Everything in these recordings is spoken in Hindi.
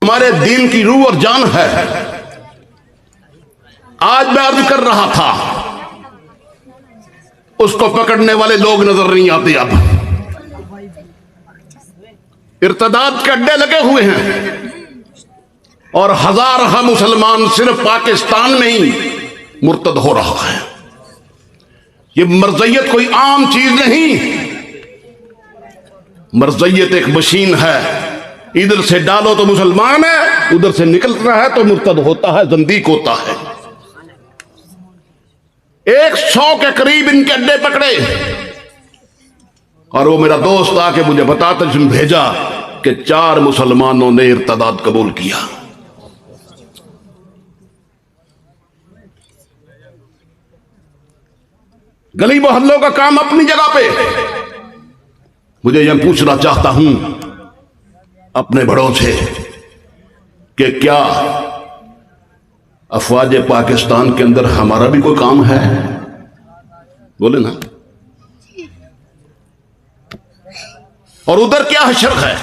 हमारे दीन की रूह और जान है। आज मैं अर्ज कर रहा था, उसको पकड़ने वाले लोग नजर नहीं आते। अब इर्तदाद के अड्डे लगे हुए हैं और हजार मुसलमान सिर्फ पाकिस्तान में ही मुर्तद हो रहा है। ये मर्ज़ियत कोई आम चीज नहीं, मर्ज़ियत एक मशीन है। इधर से डालो तो मुसलमान है, उधर से निकल रहा है तो मुर्तद होता है, ज़ंदीक होता है। 100 के करीब इनके अड्डे पकड़े और वो मेरा दोस्त आके मुझे बताता, जिसने भेजा कि 4 मुसलमानों ने इर्तदाद कबूल किया। गली मोहल्लों का काम अपनी जगह पे। मुझे यह पूछना चाहता हूं अपने बड़ों से कि क्या अफवाज पाकिस्तान के अंदर हमारा भी कोई काम है? बोले ना। और उधर क्या हशर है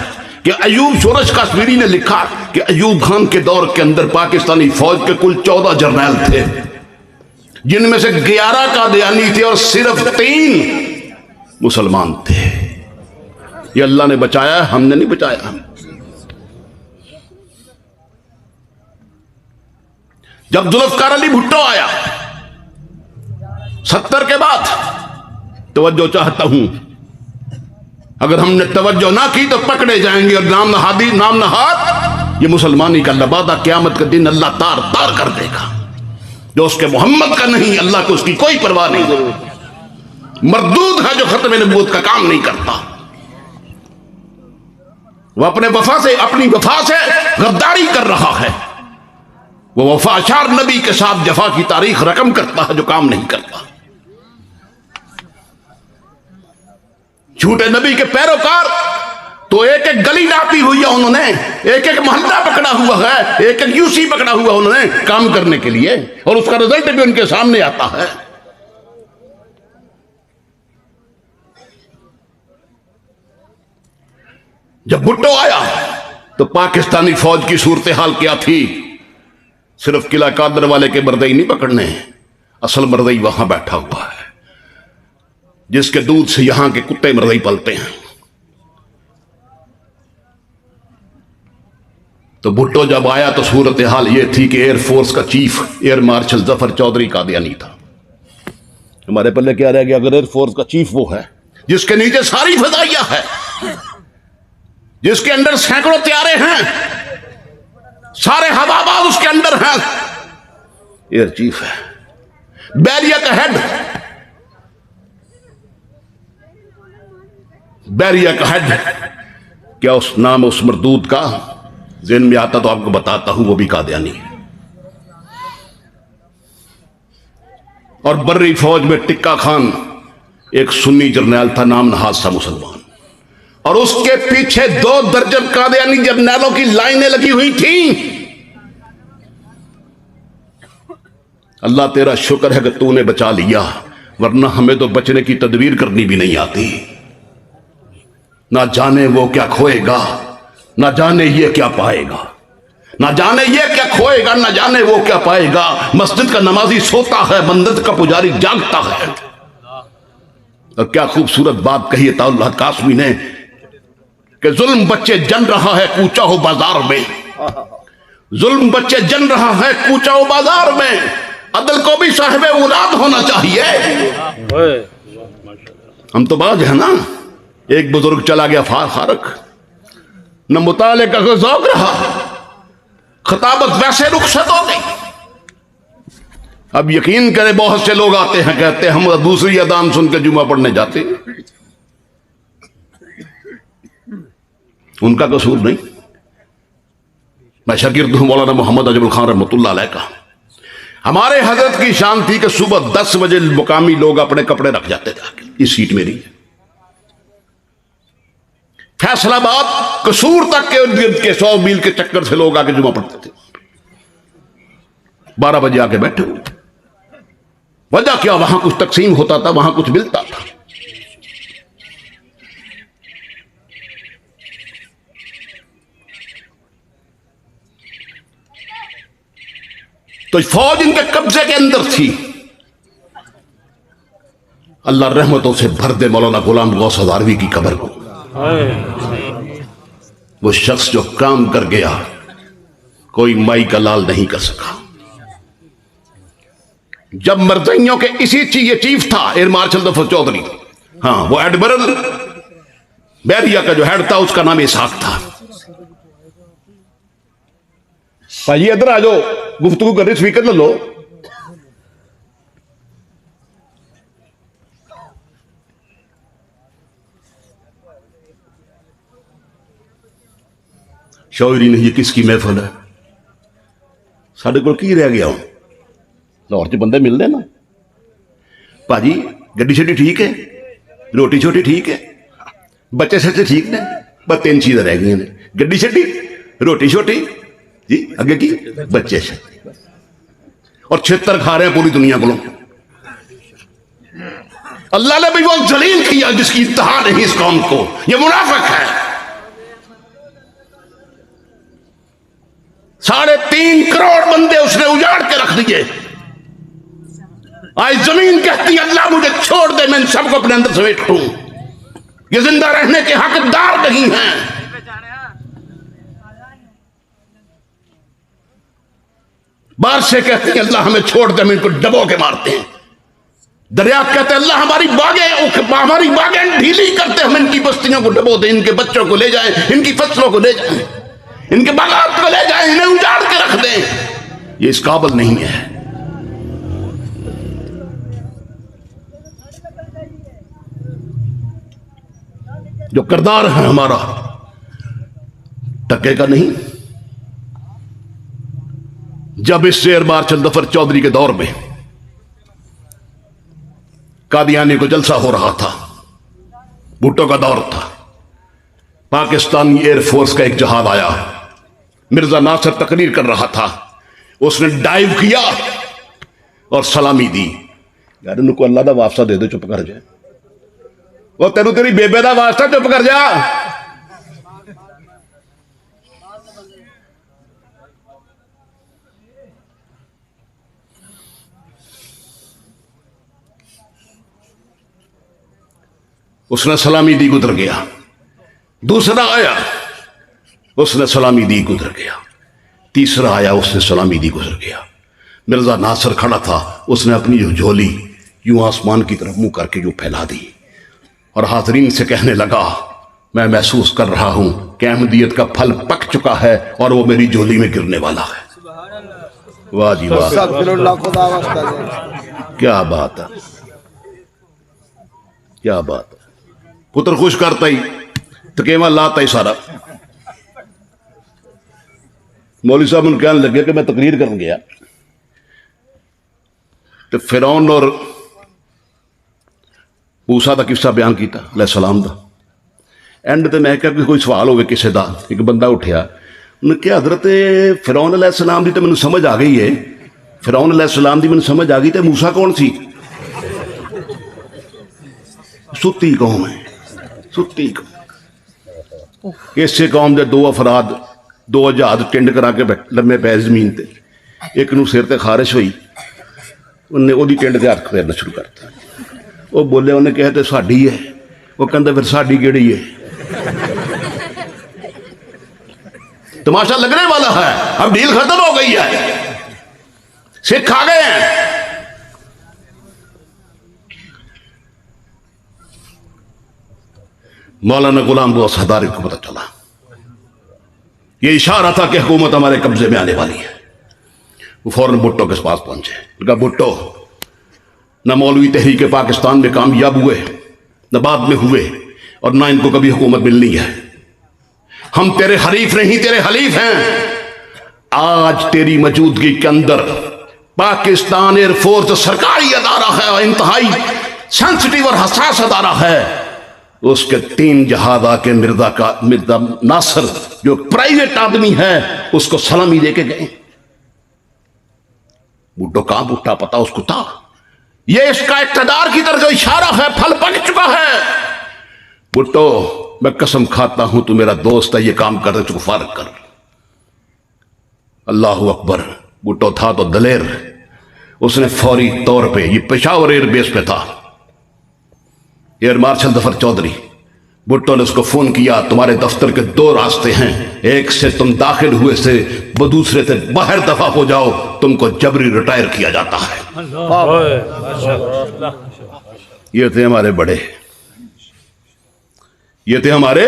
कि अयूब शोरश काश्मीरी ने लिखा कि अयूब खान के दौर के अंदर पाकिस्तानी फौज के कुल 14 जर्नैल थे, जिनमें से 11 कादियानी थे और सिर्फ 3 मुसलमान थे। ये अल्लाह ने बचाया, हमने नहीं बचाया। जब जुल्फ़िकार अली भुट्टो आया 70 के बाद, तवज्जो चाहता हूं, अगर हमने तवज्जो ना की तो पकड़े जाएंगे और नाम नहाद ये मुसलमानी का लबादा क़यामत के दिन अल्लाह तार तार कर देगा। जो उसके मोहम्मद का नहीं, अल्लाह को उसकी कोई परवाह नहीं। मरदूद है जो खत्म नबूवत का काम नहीं करता। वह अपने वफा से, अपनी वफा से गद्दारी कर रहा है। वो वफाशार नबी के साथ जफा की तारीख रकम करता है जो काम नहीं करता। झूठे नबी के पैरोकार तो एक एक गली नापी हुई है उन्होंने, एक एक मोहल्ला पकड़ा हुआ है, एक एक यूसी पकड़ा हुआ उन्होंने काम करने के लिए, और उसका रिजल्ट भी उनके सामने आता है। जब भुट्टो आया तो पाकिस्तानी फौज की सूरत हाल क्या थी? सिर्फ किला कादर वाले के मर्दई नहीं पकड़ने, असल मर्दई वहां बैठा हुआ है जिसके दूध से यहां के कुत्ते मर्दई पलते हैं। तो भुट्टो जब आया तो सूरत हाल यह थी कि एयरफोर्स का chief air marshal Zafar Chaudhry Qadiani था। हमारे पल्ले क्या रह गया? अगर एयरफोर्स का चीफ वो है जिसके नीचे सारी फदाइया है, जिसके अंदर सैकड़ों त्यारे हैं, सारे हवाबाज उसके अंदर हैं, एयर चीफ है, बैरिया का हेड, बैरिया का हेड। क्या उस नाम उस मरदूद का ज़हन में आता तो आपको बताता हूं, वो भी कादियानी है। और बर्री फौज में टिक्का खान एक सुन्नी जर्नैल था, नाम नहाज सा मुसलमान, और उसके पीछे 2 दर्जन कादियानी जर्नैलों की लाइनें लगी हुई थी। अल्लाह तेरा शुक्र है कि तूने बचा लिया, वरना हमें तो बचने की तदबीर करनी भी नहीं आती। ना जाने वो क्या खोएगा, ना जाने ये क्या पाएगा, ना जाने ये क्या खोएगा, ना जाने वो क्या पाएगा। मस्जिद का नमाजी सोता है, मंदिर का पुजारी जागता है। और क्या खूबसूरत बात कही है ताउल कासमी ने कि जुल्म बच्चे जन रहा है कूचा हो बाजार में, जुल्म बच्चे जन रहा है कूचा हो बाजार में, अदल को भी साहिब औलाद होना चाहिए। हम तो बाज है ना। एक बुजुर्ग चला गया फारक, न मुताले का कोई ज़ौक़ रहा, खिताबत वैसे रुखसत हो गई। अब यकीन करे बहुत से लोग आते हैं, कहते हैं हम दूसरी अदान सुन के जुमा पढ़ने जाते हैं। उनका कसूर नहीं। मैं शागिर्द हूं मौलाना मोहम्मद अजमुल खान रहमतुल्लाह अलैह का। हमारे हजरत की शान थी कि सुबह 10 बजे मुकामी लोग अपने कपड़े रख जाते थे। इस सीट मेरी है। फैसलाबाद कसूर तक के इर्द गिर्द के 100 मील के चक्कर से लोग आके जुमा पढ़ते थे। 12 बजे आके बैठे हुए। वजह क्या? वहां कुछ तकसीम होता था, वहां कुछ मिलता था। तो फौज इनके कब्जे के अंदर थी। अल्लाह रहमतों से भर दे मौलाना गुलाम गौस हज़ारवी की कब्र को। वो शख्स जो काम कर गया कोई माई का लाल नहीं कर सका। जब मरजइयों के इसी चीफ था एयर मार्शल जफर चौधरी, हाँ वो एडमिरल बैरिया का जो हेड था उसका नाम इसहाक था। भाई इधर आ जाओ, गुफ्तगू कर रही, स्पीकर ले लो। शौरी नहीं, किसकी महफिल है? साढ़े को की रह गया हूं, लाहौर च बंदे मिलते ना। भाजी गड्डी शड्डी ठीक है, रोटी छोटी ठीक है, बच्चे सच्चे ठीक ने, बस 3 चीज़ें रह गई ने, गड्डी शड्डी, रोटी छोटी जी, अगे की बच्चे शच्चे, और छितर खा रहे हैं पूरी दुनिया को। अल्लाह ने भी वो जलील किया जिसकी इंतहा नहीं इस कौम को। ये मुनाफिक है। 3.5 करोड़ बंदे उसने उजाड़ के रख दिए। आज जमीन कहती अल्लाह मुझे छोड़ दे, मैं इन सबको अपने अंदर समेट लूं। ये जिंदा रहने के हकदार नहीं हैं। बारिशें कहती हैं अल्लाह हमें छोड़ दे, हम इनको डबो के मारते हैं। दरिया कहते हैं अल्लाह हमारी बागें ढीली करते, हम इनकी बस्तियों को डबो दें, इनके बच्चों को ले जाएं, इनकी फसलों को ले जाएं, इनके बागात को ले जाएं, इन्हें उजाड़ के रख दें। ये इस काबिल नहीं है। जो किरदार है हमारा टकेगा नहीं। जब इस एयर मार्शल जफर चौधरी के दौर में कादियानी को जलसा हो रहा था, भुट्टो का दौर था, पाकिस्तानी एयरफोर्स का एक जहाज आया, मिर्जा नासिर तकरीर कर रहा था, उसने डाइव किया और सलामी दी। यार इनको अल्लाह दा वास्ता दे दो, चुप कर जाए। वो तेरू तेरी बेबे दा वास्ता, चुप कर जा। उसने सलामी दी, गुजर गया। दूसरा आया, उसने सलामी दी, गुजर गया। तीसरा आया, उसने सलामी दी, गुजर गया। मिर्जा नासिर खड़ा था, उसने अपनी जो झोली यूं आसमान की तरफ मुंह करके यूं फैला दी और हाजरीन से कहने लगा, मैं महसूस कर रहा हूं कि अहमदियत का फल पक चुका है और वो मेरी झोली में गिरने वाला है। वाह जी वाह, क्या बात है, क्या बात है। पुत्र खुश करता ही, तकेवा लाता ही सारा। मौलवी साहब ने कहने लगे कि मैं तकरीर कर गया तो फिरौन और मूसा का किस्सा बयान किया अलैहिस्सलाम दा। एंड ते मैं क्या कोई सवाल होवे किसी का, एक बंदा उठिया, उन्हें क्या हजरत फिरौन अलैहिस्सलाम दी तो मैनूं समझ आ गई है, फिरौन अलैहिस्सलाम दी मैनूं समझ आ गई, तो मूसा कौन सी? सुत्ती कौम है, सुत्ती कौम। इसे कौम के 2 अफराद 2 जहाज टिंड करा के लम्मे पै जमीन ते, एक नूं सिर ते खारिश हुई, उन्हें ओदी टिंड ते हथ फेरना शुरू करता। वो बोले, उन्हें कहा तो साड़ी है, वो कहता फिर साड़ी केड़ी है? तमाशा लगने वाला है, अब डील खत्म हो गई है, सिख आ गए हैं। मौलाना गुलाम गौस हज़ारवी को पता चला, ये इशारा था कि हुकूमत हमारे कब्जे में आने वाली है। वो फौरन भुट्टो के पास पहुंचे, उनका भुट्टो न मौलवी तहरीक पाकिस्तान में कामयाब हुए, न बाद में हुए, और ना इनको कभी हुकूमत मिलनी है। हम तेरे हरीफ नहीं, तेरे हलीफ हैं। आज तेरी मौजूदगी के अंदर पाकिस्तान एयरफोर्स सरकारी अदारा है और इंतहाई सेंसिटिव और हसास अदारा है। उसके 3 जहाज आके मिर्जा नासिर जो प्राइवेट आदमी है उसको सलामी देके गए। बुड्ढो कहां बुट्टा पता उसको था, ये इसका इक़्तिदार की तरफ इशारा है, फल पक चुका है। बुट्टो मैं कसम खाता हूं तू मेरा दोस्त है, ये काम कर, तू फर्क कर। अल्लाह अकबर। भुट्टो था तो दलेर, उसने फौरी तौर पे, ये पेशावर एयरबेस पे था, एयर मार्शल जफर चौधरी, भुट्टो ने उसको फोन किया, तुम्हारे दफ्तर के 2 रास्ते हैं, एक से तुम दाखिल हुए से, वो दूसरे से बाहर दफा हो जाओ, तुमको जबरी रिटायर किया जाता है। ये थे हमारे बड़े, ये थे हमारे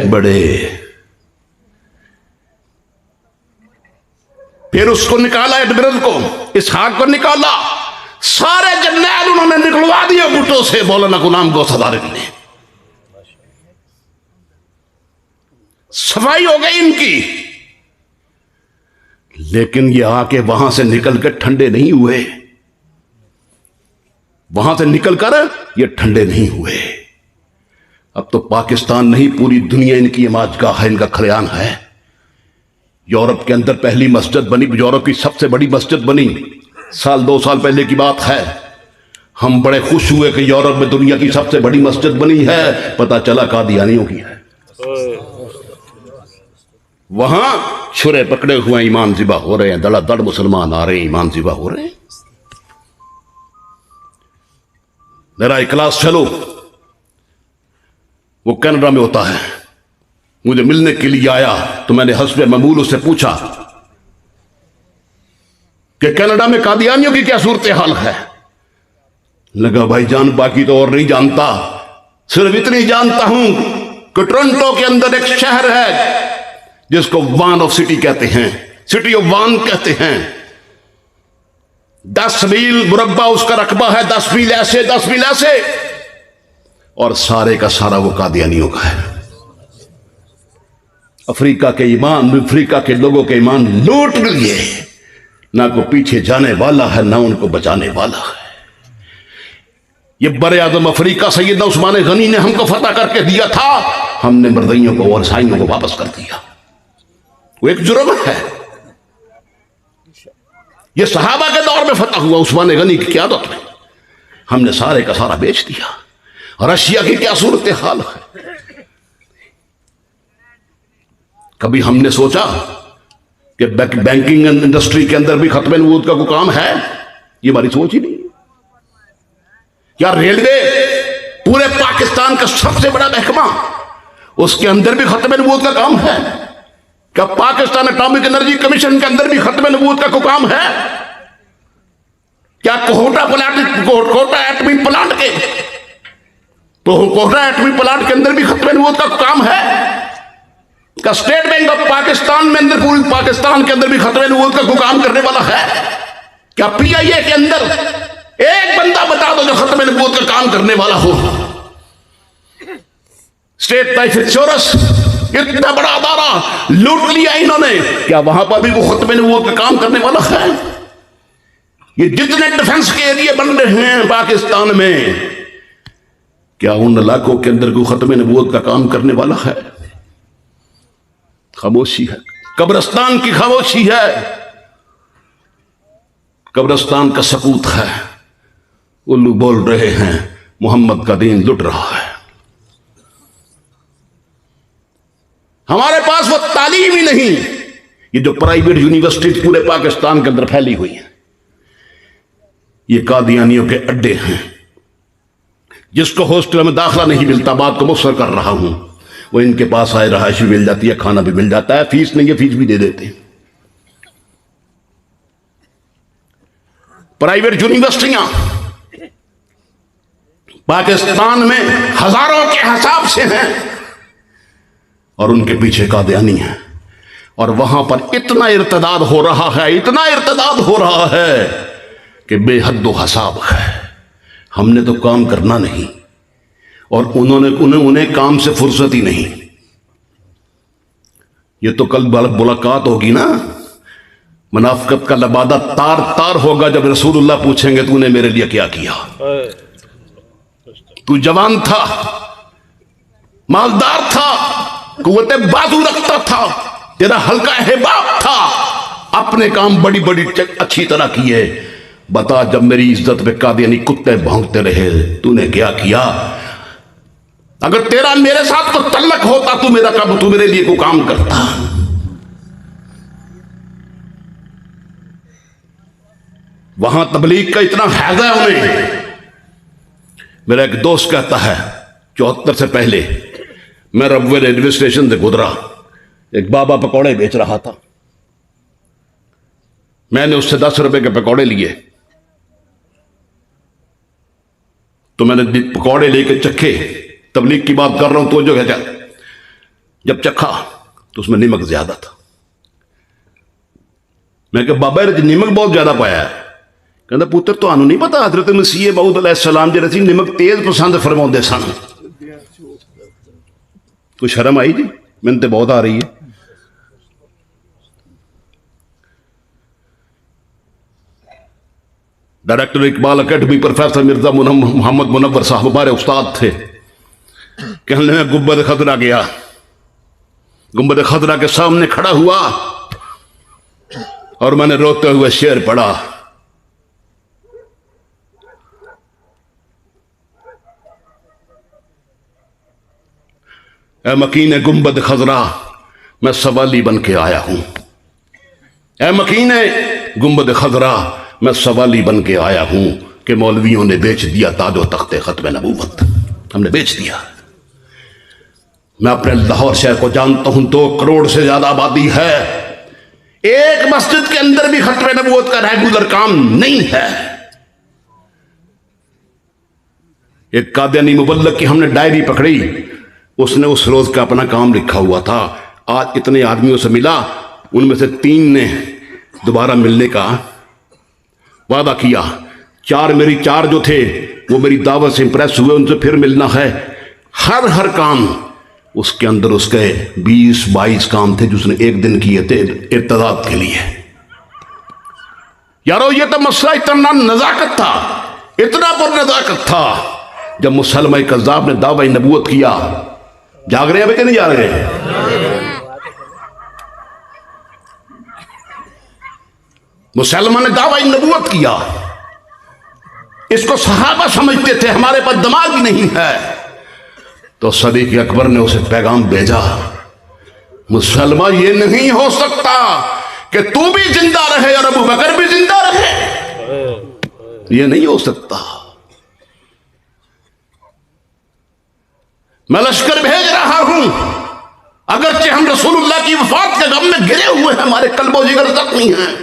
बड़े। फिर उसको निकाला, एडमिरल को, इसहाक को निकाला, सारे जर्नैल उन्होंने निकलवा दिए भुट्टो से, मौलाना गुलाम गौसदारी ने। सफाई हो गई इनकी। लेकिन ये आके वहां से निकलकर ठंडे नहीं हुए, वहां से निकलकर ये ठंडे नहीं हुए। अब तो पाकिस्तान नहीं, पूरी दुनिया इनकी इमाजगाह है, इनका खलियान है। यूरोप के अंदर पहली मस्जिद बनी, यूरोप की सबसे बड़ी मस्जिद बनी, 2 साल पहले की बात है। हम बड़े खुश हुए कि यूरोप में दुनिया की सबसे बड़ी मस्जिद बनी है, पता चला कादियानियों की है। वहां छुरे पकड़े हुए ईमान ज़िबा हो रहे हैं, धड़ाधड़ मुसलमान आ रहे हैं, ईमान ज़िबा हो रहे हैं। मेरा एक क्लास फेलो, वो कनाडा में होता है, मुझे मिलने के लिए आया, तो मैंने हस्बे मामूल उससे पूछा कि कनाडा में कादियानियों की क्या सूरत हाल है। लगा भाईजान बाकी तो और नहीं जानता, सिर्फ इतनी जानता हूं कि टोरंटो के अंदर एक शहर है जिसको वान ऑफ सिटी कहते हैं, सिटी ऑफ वान कहते हैं। 10 मील मुरब्बा उसका रकबा है, 10 मील ऐसे, 10 मील ऐसे, और सारे का सारा वो कादियानियों का है। अफ्रीका के ईमान, अफ्रीका के लोगों के ईमान लूट लिए, ना को पीछे जाने वाला है, ना उनको बचाने वाला है। ये बड़े आजम अफ्रीका सैयदना उस्मान गनी ने हमको फतह करके दिया था, हमने मर्दियों को और ईसाइयों को वापस कर दिया। वो एक जुर्म है। ये सहाबा के दौर में फतह हुआ उस्मान गनी की क़यादत में, हमने सारे का सारा बेच दिया। रशिया की क्या सूरत हाल है। कभी हमने सोचा कि बैंकिंग इंडस्ट्री के अंदर भी खत्म नबूवत का कोई काम है? ये हमारी सोच ही नहीं। क्या रेलवे, पूरे पाकिस्तान का सबसे बड़ा महकमा, उसके अंदर भी खत्म नबूवत का काम है? क्या पाकिस्तान एटॉमिक एनर्जी कमीशन के अंदर भी खत्म नबूवत का कोई काम है? क्या कोटा एटमी प्लांट के, तो कोटा एटमी प्लांट के अंदर भी खत्म नबूवत का काम है? क्या स्टेट बैंक ऑफ पाकिस्तान में अंदर, पूरी पाकिस्तान के अंदर भी खत्म नबूवत का कोई काम करने वाला है? क्या PIA के अंदर एक बंदा बता दो जो खत्म नबूवत का काम करने वाला हो? स्टेट लाइफ इंश्योरेंस, इतना बड़ा अदारा लूट लिया इन्होंने, क्या वहां पर भी वो खत्म नबूवत का काम करने वाला है? ये जितने डिफेंस के एरिया बन रहे हैं पाकिस्तान में, क्या उन इलाकों के अंदर कोई खत्म नबूवत का काम करने वाला है? खामोशी है, कब्रिस्तान की खामोशी है, कब्रिस्तान का सकूत है। उल्लू बोल रहे हैं, मोहम्मद का दीन लुट रहा है। हमारे पास वो तालीम ही नहीं। ये जो प्राइवेट यूनिवर्सिटी पूरे पाकिस्तान के अंदर फैली हुई है, ये कादियानियों के अड्डे हैं। जिसको हॉस्टल में दाखिला नहीं मिलता, बात को मुफ्सर कर रहा हूं, वो इनके पास आए, रहायश भी मिल जाती है, खाना भी मिल जाता है, फीस नहीं है, फीस भी दे देते हैं। प्राइवेट यूनिवर्सिटियां पाकिस्तान में हजारों के हिसाब से हैं, और उनके पीछे कादियानी है। और वहां पर इतना इर्तदाद हो रहा है, इतना इर्तदाद हो रहा है कि बेहद हसाब है। हमने तो काम करना नहीं, और उन्हें काम से फुर्सत ही नहीं। ये तो कल मुलाकात होगी ना, मुनाफिकत का लबादा तार तार होगा जब रसूलुल्लाह पूछेंगे तूने मेरे लिए क्या किया। तू जवान था, मालदार था, कुव्वते बाजू रखता था, तेरा हल्का हिबाब था, अपने काम बड़ी बड़ी अच्छी तरह किए। बता, जब मेरी इज्जत पे कादियानी कुत्ते भौंकते रहे, तूने क्या किया? अगर तेरा मेरे साथ तो तल्लक होता, तू मेरे लिए कोई काम करता। वहां तबलीग का इतना फायदा है उन्हें। मेरा एक दोस्त कहता है 74 से पहले मैं रबवे रेलवे स्टेशन से गुजरा, एक बाबा पकौड़े बेच रहा था। मैंने उससे 10 रुपए के पकौड़े लिए, तो मैंने पकौड़े लेके चखे। तबलीग की बात कर रहा हूं तो जो है, जब चखा तो उसमें नमक ज्यादा था। मैं कहा बाबा नमक बहुत ज्यादा पाया है। कहता पुत्र तो नहीं पता हजरत मसीह मऊद अलैहिस्सलाम जरा सी नमक तेज पसंद फरमाते सन। कोई शर्म आई जी? मैंने तो बहुत आ रही है। Director Iqbal academy professor Mirza Mohammad Munawwar sahab हमारे उस्ताद थे। कहने में गुंबद खतरा गया, गुंबद खतरा के सामने खड़ा हुआ और मैंने रोते हुए शेर पढ़ा, ए मकीन गुंबद खजरा मैं सवाली बन के आया हूं। ए मकीन गुंबद खजरा मैं सवाली बन के आया हूं कि मौलवियों ने बेच दिया ताजो तख्ते खत्म नबूवत। हमने बेच दिया। मैं अपने लाहौर शहर को जानता हूं, 2 करोड़ से ज्यादा आबादी है। एक मस्जिद के अंदर भी खत्म नबूवत का रेगुलर काम नहीं है। एक कादियानी मुबल्लग की हमने डायरी पकड़ी, उसने उस रोज का अपना काम लिखा हुआ था। आज इतने आदमियों से मिला, उनमें से 3 ने दोबारा मिलने का वादा किया। 4 जो थे वो मेरी दावत से इंप्रेस हुए, उनसे फिर मिलना है। हर काम उसके अंदर उसके 20-22 काम थे जो उसने एक दिन किए थे इर्तदाद के लिए। यारो ये तो मसला इतना नजाकत था, इतना पर नजाकत था। जब मुसलमान कज़्ज़ाब ने दावा नबूवत किया, जाग रहे हैं बेटे नहीं जाग रहे हैं? मुसलमान ने दावा नबूवत किया, इसको सहाबा समझते थे, हमारे पास दिमाग ही नहीं है। तो सदीक अकबर ने उसे पैगाम भेजा, मुसलमान ये नहीं हो सकता कि तू भी जिंदा रहे और अबू बकर भी जिंदा रहे। ये नहीं हो सकता। मैं लश्कर भेज रहा हूं, अगरचे हम रसूलुल्लाह की वफात के गम में गिरे हुए हैं, हमारे कल्बो जिगर जख्मी हैं।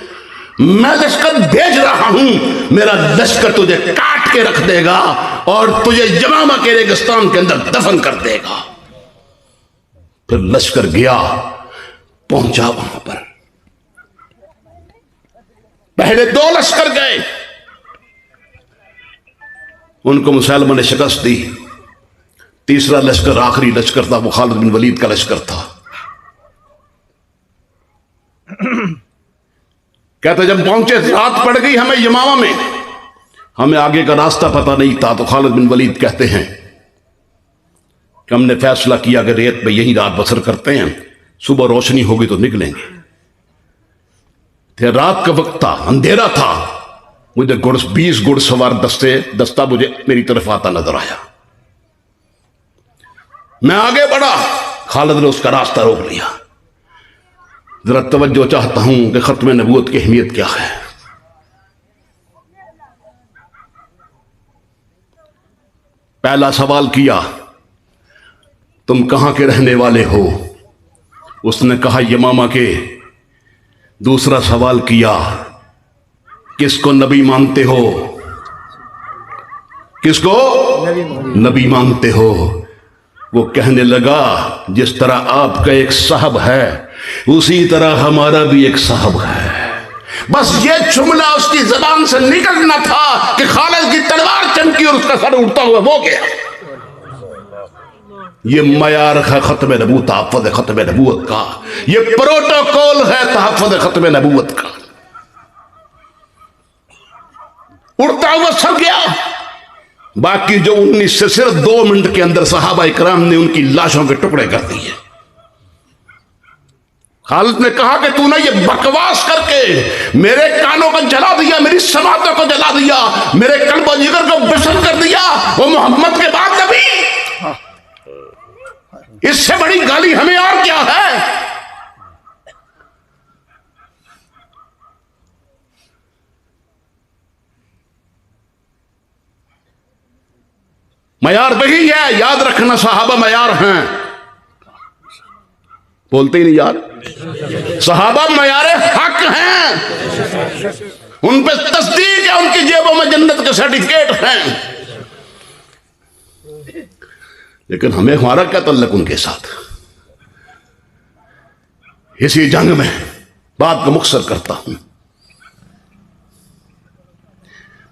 मैं लश्कर भेज रहा हूं, मेरा लश्कर तुझे काट के रख देगा और तुझे यमामा के रेगिस्तान के अंदर दफन कर देगा। फिर लश्कर गया, पहुंचा वहां पर। पहले 2 लश्कर गए, उनको मुसलमान ने शिकस्त दी। तीसरा लश्कर आखिरी लश्कर था, वो खालिद बिन वलीद का लश्कर था। कहते जब पहुंचे रात पड़ गई हमें यमामा में, हमें आगे का रास्ता पता नहीं था। तो खालिद बिन वलीद कहते हैं कि हमने फैसला किया कि रेत पे यही रात बसर करते हैं, सुबह रोशनी होगी तो निकलेंगे। रात का वक्त था, अंधेरा था। मुझे 20 घुड़सवार दस्ता मुझे मेरी तरफ आता नजर आया। मैं आगे बढ़ा, खालिद ने उसका रास्ता रोक लिया। जरा तवज्जो चाहता हूं कि खत्म नबूवत की अहमियत क्या है। पहला सवाल किया, तुम कहां के रहने वाले हो? उसने कहा यमामा के। दूसरा सवाल किया, किसको नबी मानते हो? किसको नबी मानते हो? वो कहने लगा, जिस तरह आपका एक साहब है उसी तरह हमारा भी एक साहब है। बस ये जुमला उसकी जबान से निकलना था कि खालिद की तलवार चमकी और उसका सर उड़ता हुआ वो गया। ये मयार है खत्म नबूवत, तहफ़्फ़ुज़ खत्म नबूवत का। ये प्रोटोकॉल है तहफ़्फ़ुज़ खत्म नबूवत का। उड़ता हुआ सर गया। बाकी जो 19 से सिर्फ 2 मिनट के अंदर सहाबा इकराम ने उनकी लाशों के टुकड़े कर दिए। खालिद ने कहा कि तूने ये बकवास करके मेरे कानों को जला दिया, मेरी समातों को जला दिया, मेरे कल्बो जिगर को बेसर कर दिया। वो मोहम्मद के बाद नबी, इससे बड़ी गाली हमें और क्या है? मयार वही है, याद रखना सहाबा मयार हैं। बोलते ही नहीं यार, सहाबा मयार हक हैं, उन पे तस्दीक है, उनकी जेबों में जन्नत के सर्टिफिकेट हैं। लेकिन हमें हमारा क्या तल्लक उनके साथ। इसी जंग में बात को मुख्तसर करता हूं।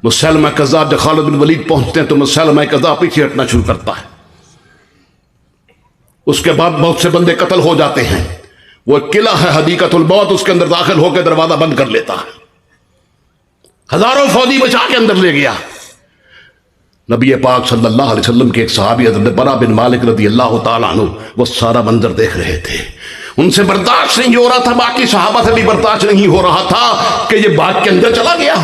मुसलमा कज़्ज़ाब जब खालिद बिन वलीद पहुंचते हैं तो मुसलमा कज़्ज़ाब पीछे हटना शुरू करता है। उसके बाद बहुत से बंदे कत्ल हो जाते हैं। वो एक किला है हदीकतुल मौत, उसके अंदर दाखिल होकर दरवाजा बंद कर लेता है। हजारों फौजी बचा के अंदर ले गया। नबी पाक सल्लल्लाहु अलैहि वसल्लम के एक सहाबी हज़रत बरा बिन मालिक रज़ियल्लाहु ताला अन्हु वो सारा मंजर देख रहे थे। उनसे बर्दाश्त नहीं हो रहा था, बाकी सहाबा से भी बर्दाश्त नहीं हो रहा था कि ये बाग के अंदर चला गया।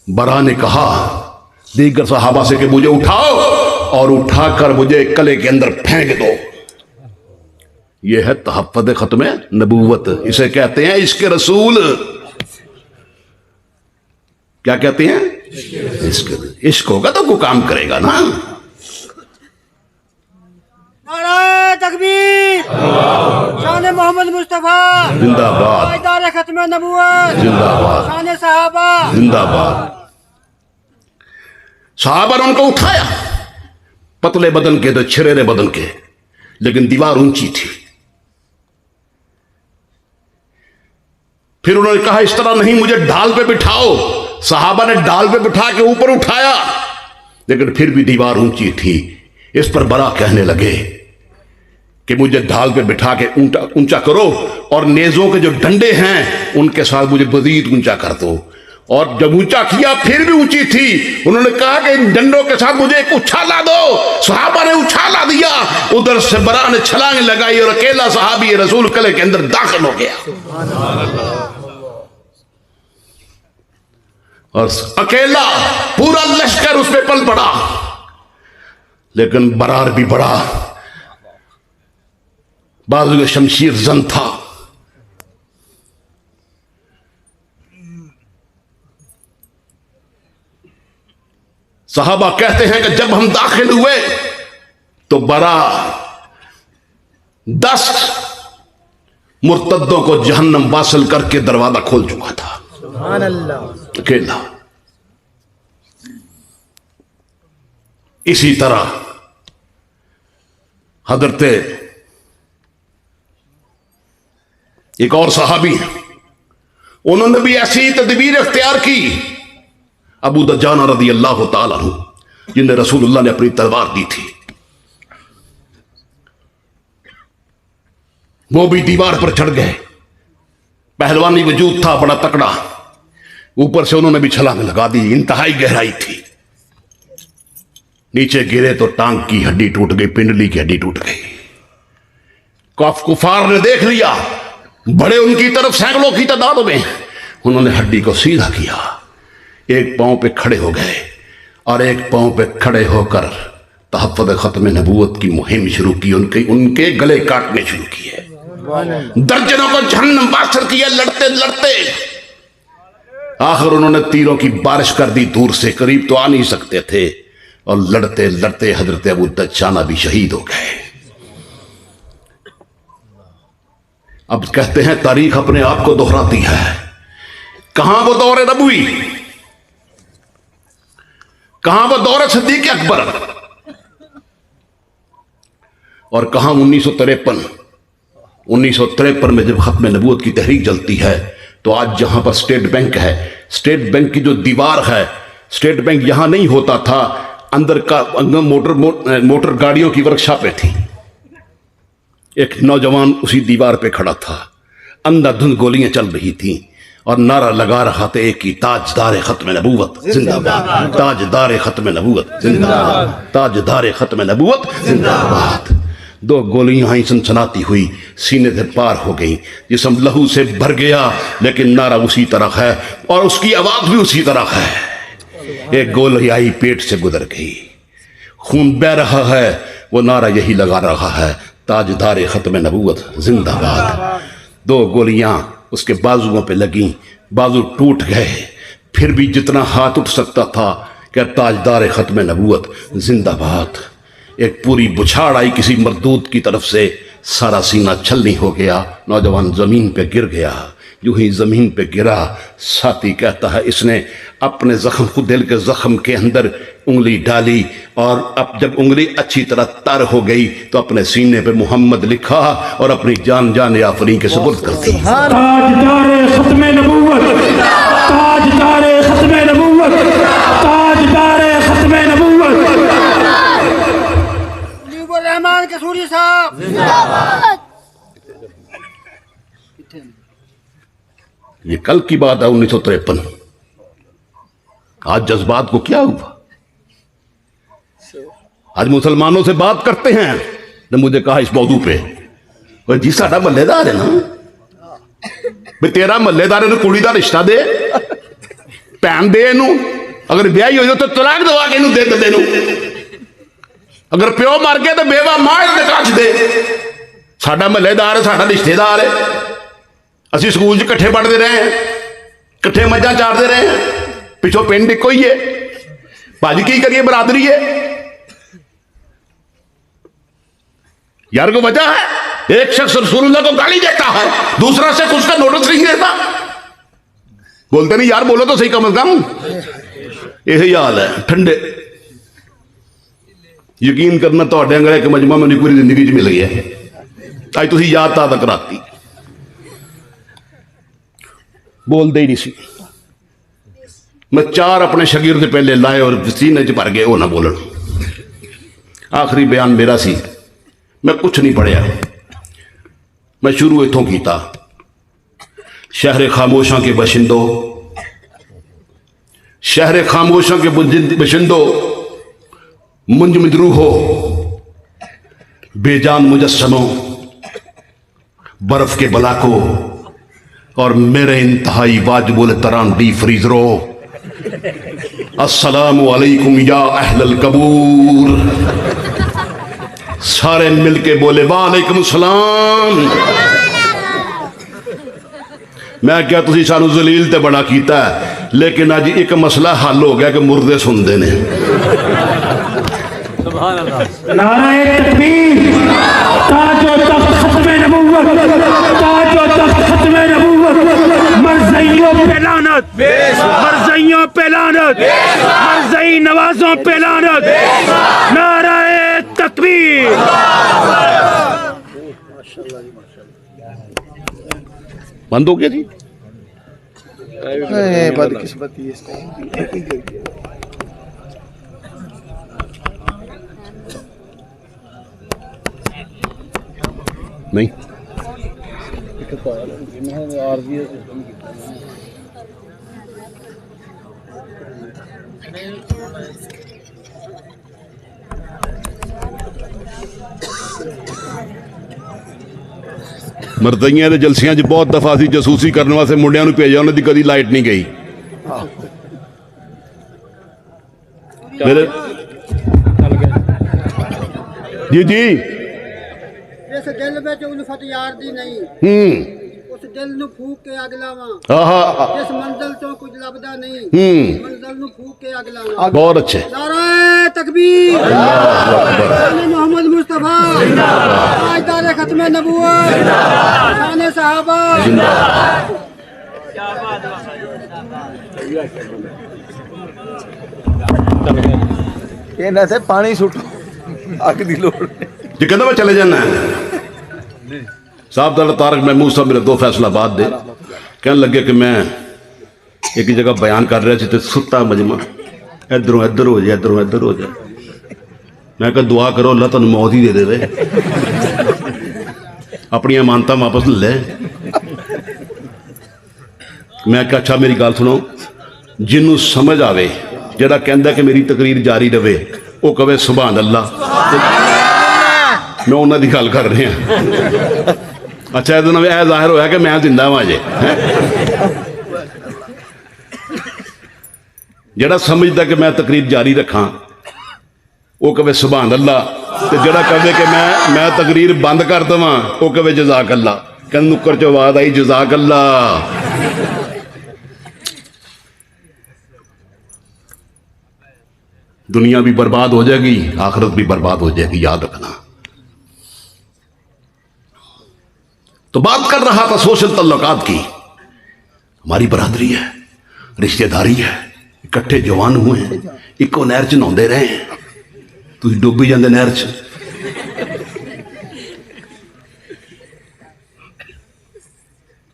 बरा ने कहा दीगर सहाबा से कि मुझे उठाओ और उठाकर मुझे कले के अंदर फेंक दो। यह है तहफ़्फ़ुज़ ख़त्म नबूवत, इसे कहते हैं इश्क़ रसूल। क्या कहते हैं? इश्क होगा तो कोई काम करेगा ना। नारे तकबीर, शान मोहम्मद मुस्तफा जिंदाबाद, ताजदार खत्म नबूवत जिंदाबाद, शान सहाबा जिंदाबाद। सहाबा ने उनको उठाया, पतले बदन के थे, छिरेरे बदन के, लेकिन दीवार ऊंची थी। फिर उन्होंने कहा इस तरह नहीं, मुझे ढाल पे बिठाओ। सहाबा ने ढाल पे बिठा के ऊपर उठाया, लेकिन फिर भी दीवार ऊंची थी। इस पर बरा कहने लगे कि मुझे ढाल पे बिठा के ऊंचा करो और नेज़ों के जो डंडे हैं उनके साथ मुझे मजीद ऊंचा कर दो। और जब ऊंचा किया फिर भी ऊंची थी। उन्होंने कहा कि इन डंडों के साथ मुझे एक उछाला दो। सहाबा ने उछाला दिया, उधर से बरा ने छलांग लगाई और अकेला सहाबी रसूल किले के अंदर दाखिल हो गया। और अकेला पूरा लश्कर उस पर पल पड़ा। लेकिन बरार भी बड़ा, बाजू में शमशीर जन था। सहाबा कहते हैं कि जब हम दाखिल हुए तो बरा 10 मुर्तद्दों को जहन्नम वासिल करके दरवाजा खोल चुका था, अकेला। इसी तरह हजरत एक और सहाबी, उन्होंने भी ऐसी तदबीर इख्तियार की। अबू दजाना रज़ी अल्लाह ताला अन्हु, जिन्हें रसूलुल्लाह ने अपनी तलवार दी थी, वो भी दीवार पर चढ़ गए। पहलवानी वजूद था, बड़ा तकड़ा। ऊपर से उन्होंने भी छलांग लगा दी, इंतहाई गहराई थी। नीचे गिरे तो टांग की हड्डी टूट गई, पिंडली की हड्डी टूट गई। कुफार ने देख लिया, बड़े उनकी तरफ सैकड़ों की तादाद में। उन्होंने हड्डी को सीधा किया, एक पांव पे खड़े हो गए और एक पांव पे खड़े होकर तहफ़्फ़ुज़ ख़त्म नबूवत की मुहिम शुरू की। उनके गले काटने शुरू किए, दर्जनों को जहन्नम वासिल किया, लड़ते लड़ते आखिर उन्होंने तीरों की बारिश कर दी। दूर से, करीब तो आ नहीं सकते थे। और लड़ते लड़ते हजरत अबू दजाना भी शहीद हो गए। अब कहते हैं तारीख अपने आप को दोहराती है। कहां वो दौर नबवी, कहां वो दौर सिद्दीक़ अकबर, और कहां 1953 में जब खत्म नबूवत की तहरीक चलती है तो आज जहां पर स्टेट बैंक है, स्टेट बैंक की जो दीवार है, स्टेट बैंक यहां नहीं होता था, अंदर का मोटर गाड़ियों की वर्कशॉप पे थी। एक नौजवान उसी दीवार पे खड़ा था, अंधाधुंध गोलियां चल रही थी और नारा लगा रहा था एक ही, ताजदार खत्म नबूवत जिंदाबाद, ताजदार खत्म नबूवत जिंदाबाद, ताजदार खत्म नबूवत जिंदाबाद। 2 गोलियां आई, सनसनाती हुई, सीने से पार हो गई, जिस्म लहू से भर गया, लेकिन नारा उसी तरह है और उसकी आवाज भी उसी तरह है। एक गोली आई, पेट से गुजर गई, खून बह रहा है, वो नारा यही लगा रहा है, ताजदार खत्म नबूवत जिंदाबाद। 2 गोलियां उसके बाजुओं पे लगी, बाजू टूट गए। फिर भी जितना हाथ उठ सकता था क्या ताजदार ख़त्म नबूवत जिंदाबाद। एक पूरी बुछाड़ आई किसी मरदूद की तरफ से, सारा सीना छलनी हो गया, नौजवान ज़मीन पे गिर गया। यूं ही ज़मीन पे गिरा, साथी कहता है इसने अपने ज़ख्म को, दिल के ज़ख्म के अंदर उंगली डाली, और अब जब उंगली अच्छी तरह तर हो गई तो अपने सीने पे मोहम्मद लिखा और अपनी जान जान आफरीन के सुपुर्द कर दी। ताजदारे ख़त्म नबूवत, ताजदारे ख़त्म नबूवत, ताजदारे ख़त्म नबूवत। मुजीबुर रहमान कसूरी साहब। ये कल की बात है, 1953। आज जज्बात को क्या हुआ? आज मुसलमानों से बात करते हैं ने मुझे कहा इस मौजू पे, भाई जी साडा महल्लेदार है ना, भाई तेरा महल्लेदार इन्हें कुड़ी का रिश्ता दे, भैन दे इनू, अगर ब्याही हो तो तलाक दवा के इनू दे दे इनू, अगर प्यो मर गया तो बेवा मां इन्हें कच दे। साडा महल्लेदार है, साडा रिश्तेदार है, असी स्कूल च कट्ठे पढ़ते रहे हैं, कट्ठे मझा चारते रहे हैं, पिछों पिंड इको ही है, भाजी की करिए बरादरी है यार। को वजह है एक शख्स रसूलुल्लाह को गाली देता है, दूसरा शख्स उसका नोटिस नहीं देता, बोलते नहीं यार बोलो तो सही कम से कम। यही हाल है ठंडे। यकीन करना तो अंगर एक मजमा मैंने पूरी जिंदगी च मिल गया है, अज तुम याद ताज़ा कराती। बोलते ही नहीं सी, मैं 4 अपने शगिर्द पहले लाए और सीने च भर गए वो ना बोलन। आखिरी बयान मेरा सी, मैं कुछ नहीं पढ़िया, मैं शुरू इथों कीता। शहर खामोशों के बशिंदो, शहर खामोशों के बशिंदो, मुंज मिदरू हो बेजान मुजस्समों, बर्फ के बलाको और मेरे इंतहाई वाजिबुल तरान डी फ्रीजरो, अस्सलामु अलैकुम या अहलल कबूर। सारे मिलके बोले वालेकुम सलाम। मैं क्या तुसी सानू जलील ते बड़ा कीता है, लेकिन अज एक मसला हल हो गया कि मुर्दे सुनते ने। नारे तकबीर, ताजो तख्त ख़त्म नबूवत, ताजो तख्त ख़त्म नबूवत। मरज़इयों पे लानत, मरज़इयों पे लानत, मरज़ई नवाजों पे लानत। नारे तकबीर। बंद हो गया जी। बदकिस्मती नहीं मरदइयां दे जलसियां च बहुत दफा असीं जसूसी करने वास्ते मुंडियां नूं भेजिया, उन्हां दी कदी लाइट नहीं गई। मेरे जी जी इस दिल में उल्फत यार दी नहीं, उस दिल नु फूक के अग लावां। इस मंजिल चों कुछ लभदा नहीं, मंजिल नु फूक के अग लावां। बहुत अच्छे। नारे तकबीर, शान मोहम्मद मुस्तफा, ताजदार ख़त्म नबूवत, शान सहाबा। ये ना से पानी सुटो, अग दी लोड़ जी कहना मैं चले जाना है। साहब दादा तारक महमूद साहब मेरे 2 फैसलाबाद दे कहने लगे कि मैं एक जगह बयान कर रहा तो सुता मजमा इधरों इधर हो जाए, इधरों इधर हो जाए। मैं कहा दुआ करो अल्लाह तुम मौत ही दे दे, अपनी मानता वापस ले। मैं कहा अच्छा मेरी गल सुनो, जिन्हों समझ आवे जरा कहता कि मेरी तकरीर जारी रहे वो कहे सुभान अल्लाह, मैं उन्होंने गल कर रहा। अच्छा ये यह जाहिर होया कि मैं जिंदा वा जे। जड़ा समझदा कि मैं तकरीर जारी रखा वो कहे सुभान अल्लाह, तो जड़ा कहे कि मैं तकरीर बंद कर देव वो कहे जजाक अल्लाह। कहते नुक्कर चो आवाज आई जजाक अल्लाह। दुनिया भी बर्बाद हो जाएगी, आखिरत भी बर्बाद हो जाएगी, याद रखना। तो बात कर रहा था सोशल तल्लुकात की। हमारी बरादरी है, रिश्तेदारी है, इकट्ठे जवान हुए हैं, इको नहर च नहाते रहे हैं, तुम डुबी जाते नहर च।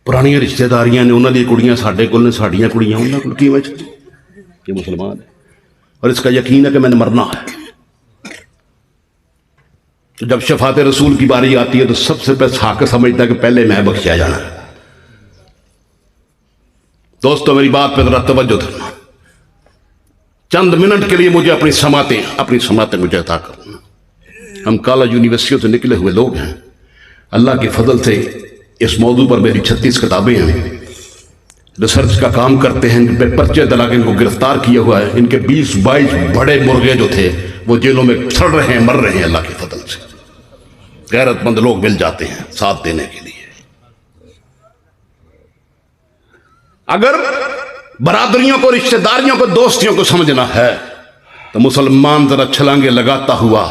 पुरानियां रिश्तेदारियां ने, उन्होंने कुड़ियां साडे कोल ने, साडियां कुड़ियां उन्होंने कोल, किवें ये मुसलमान है और इसका यकीन है कि मैंने मरना है। तो जब शफात रसूल की बारी आती है तो सबसे पहले हाक समझता है कि पहले मैं बख्शिया जाना। दोस्तों मेरी बात पर जरा तवज्जो करना। चंद मिनट के लिए मुझे अपनी समातें मुझे अता करना। हम कॉलेज यूनिवर्सिटियों से निकले हुए लोग हैं। अल्लाह के फजल से इस मौजू पर मेरी 36 किताबें हैं। रिसर्च का काम करते हैं, इन पे पर्चे दला के इनको गिरफ्तार किया हुआ है। इनके 20-22 बड़े मुर्गे जो थे वो जेलों में सड़ रहे हैं, मर रहे हैं। अल्लाह के फजल से गैरतमंद लोग मिल जाते हैं साथ देने के लिए। अगर बरादरियों को, रिश्तेदारियों को, दोस्तियों को समझना है तो मुसलमान जरा छलांगे लगाता हुआ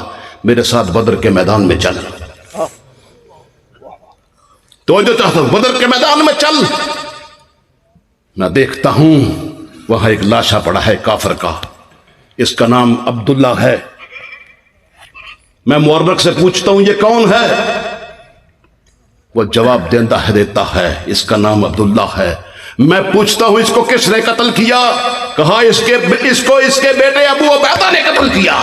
मेरे साथ बदर के मैदान में चल। तो जो चाहता हूं बदर के मैदान में चल। मैं देखता हूं वहां एक लाशा पड़ा है काफिर का, इसका नाम अब्दुल्ला है। मैं मुअर्रिख से पूछता हूं ये कौन है? वो जवाब देता है इसका नाम अब्दुल्ला है। मैं पूछता हूं इसको किसने कत्ल किया? कहा इसके बेटे अबू उबैदा ने कत्ल किया।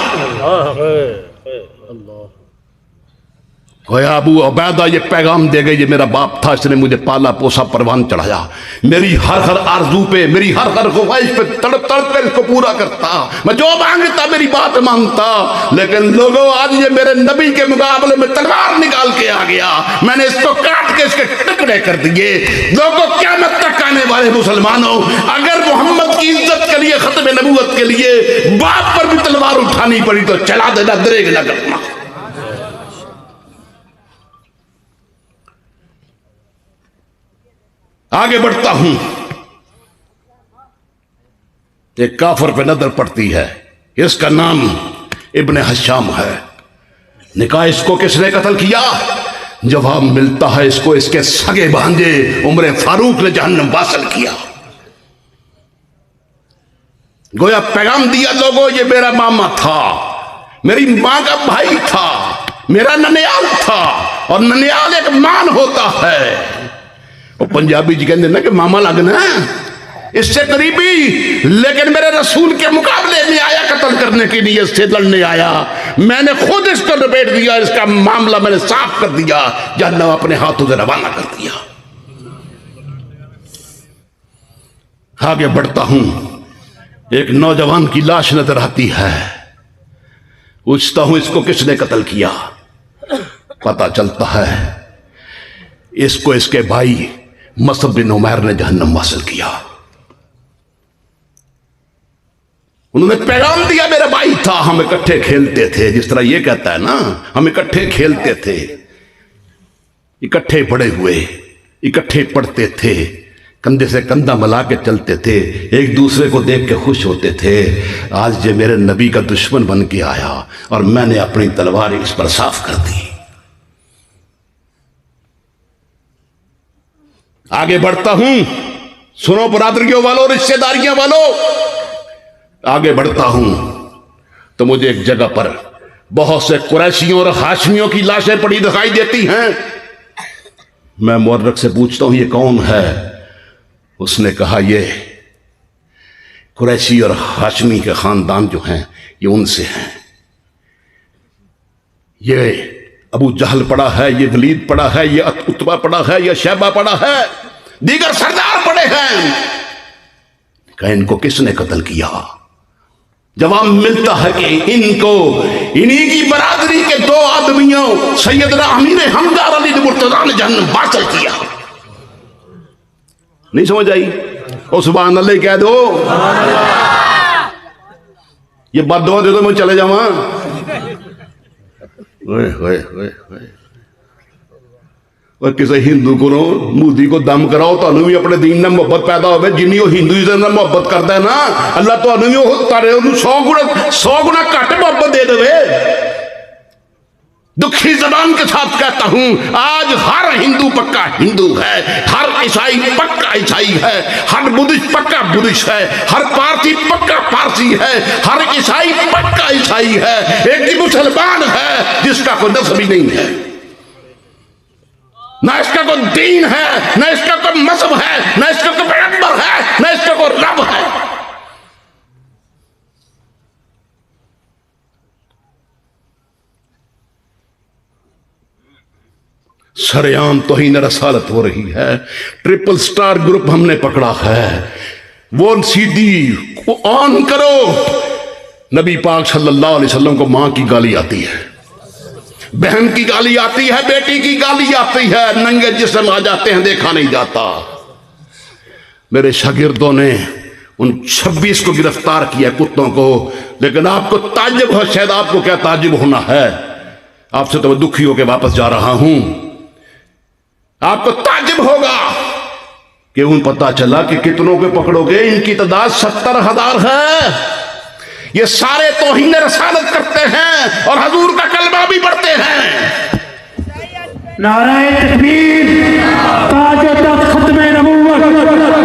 खोया अबू उबैदा ये पैगाम दे गए, ये मेरा बाप था, इसने मुझे पाला पोसा परवान चढ़ाया, मेरी हर आरजू पे, मेरी हर ख्वाहिश पे तड़प तड़प कर इसको पूरा करता, मैं जो मांगता मेरी बात मानता। लेकिन लोगों आज ये मेरे नबी के मुकाबले में तलवार निकाल के आ गया, मैंने इसको काट के इसके टुकड़े कर दिए। लोगों क़यामत तक आने वाले मुसलमानों, अगर मोहम्मद की इज्जत के लिए, खत्म नबूवत के लिए बाप पर भी तलवार उठानी पड़ी तो चला देना, दरेग न करना। आगे बढ़ता हूं, एक काफिर पे नजर पड़ती है, इसका नाम इब्ने हशाम है। निकाह इसको किसने कत्ल किया? जवाब मिलता है इसको इसके सगे भांजे उमर फारूक ने जहन्नम वासल किया। गोया पैगाम दिया लोगों ये मेरा मामा था, मेरी मां का भाई था, मेरा ननियाल था, और ननियाल एक मान होता है। वो पंजाबी जी कहते ना कि मामा लगना इससे करीबी, लेकिन मेरे रसूल के मुकाबले में आया, कत्ल करने के लिए इससे लड़ने आया। मैंने खुद इसको लपेट दिया, इसका मामला मैंने साफ कर दिया, जहन्नम अपने हाथों से रवाना कर दिया। आगे बढ़ता हूं, एक नौजवान की लाश नजर आती है। पूछता हूं इसको किसने कत्ल किया? पता चलता है इसको इसके भाई मसअब बिन उमैर ने जहन्नम हासिल किया। उन्होंने पैगाम दिया मेरा भाई था, हम इकट्ठे खेलते थे, जिस तरह ये कहता है ना, हम इकट्ठे खेलते थे, इकट्ठे बड़े हुए, इकट्ठे पढ़ते थे, कंधे से कंधा मिला के चलते थे, एक दूसरे को देख के खुश होते थे। आज ये मेरे नबी का दुश्मन बन के आया और मैंने अपनी तलवार इस पर साफ कर दी। आगे बढ़ता हूं, सुनो बरादरियों वालों, रिश्तेदारियों वालों, आगे बढ़ता हूं तो मुझे एक जगह पर बहुत से कुरैशियों और हाशमियों की लाशें पड़ी दिखाई देती हैं। मैं मुअर्रिख से पूछता हूं ये कौन है? उसने कहा ये कुरैशी और हाशमी के खानदान जो हैं ये उनसे हैं। ये अबू जहल पड़ा है, ये वलीद पड़ा है, ये उत्बा पड़ा है, ये शैबा पड़ा है, दीगर सरदार पड़े हैं। कहा इनको किसने कत्ल किया? जवाब मिलता है कि इनको इन्हीं की बरादरी के दो आदमियों सैयदना अमीर हमजा अली मुर्तजा ने जहन्नम वासिल किया। नहीं समझ आई? ओ सुभान अल्लाह कह दो, ये बद्दुआ दे दो मैं चले जाऊं। और किसी हिंदू को मूदी को दम कराओ तो भी अपने दीन में मुहब्बत पैदा हो, जिन्नी वो हिंदुइज्म में मुहब्बत करता है ना, अल्लाह तो भी तारे 100 गुना घट मुहब्बत दे दे। दुखी जबान के साथ कहता हूं, आज हर हिंदू पक्का हिंदू है, हर ईसाई पक्का ईसाई है, हर बुद्धिस्ट पक्का बुद्धिस्ट है, हर पारसी पक्का पारसी है, हर ईसाई पक्का ईसाई है। एक ही मुसलमान है जिसका कोई नस्ब ही नहीं है, ना इसका कोई दीन है, ना इसका कोई मजहब है, ना इसका कोई पैगंबर है, ना इसका कोई रब है। सरेआम तौहीन रसालत हो रही है। ट्रिपल स्टार ग्रुप हमने पकड़ा है, वो सीधी ऑन करो। नबी पाक सल्लल्लाहु अलैहि वसल्लम को मां की गाली आती है, बहन की गाली आती है, बेटी की गाली आती है, नंगे जिस्म आ जाते हैं, देखा नहीं जाता। मेरे शागिर्दों ने उन 26 को गिरफ्तार किया कुत्तों को, लेकिन आपको ताज्जुब हो, शायद आपको क्या ताज्जुब होना है, आपसे तो मैं दुखी होकर वापस जा रहा हूं। आपको ताज्जुब होगा कि उन पता चला कि कितनों के पकड़ोगे, इनकी तादाद 70,000 है। ये सारे तौहीन रसालत करते हैं और हजूर का कलमा भी पढ़ते हैं। नाराए तकबीर, ताजो तख्त खत्मे नबूवत,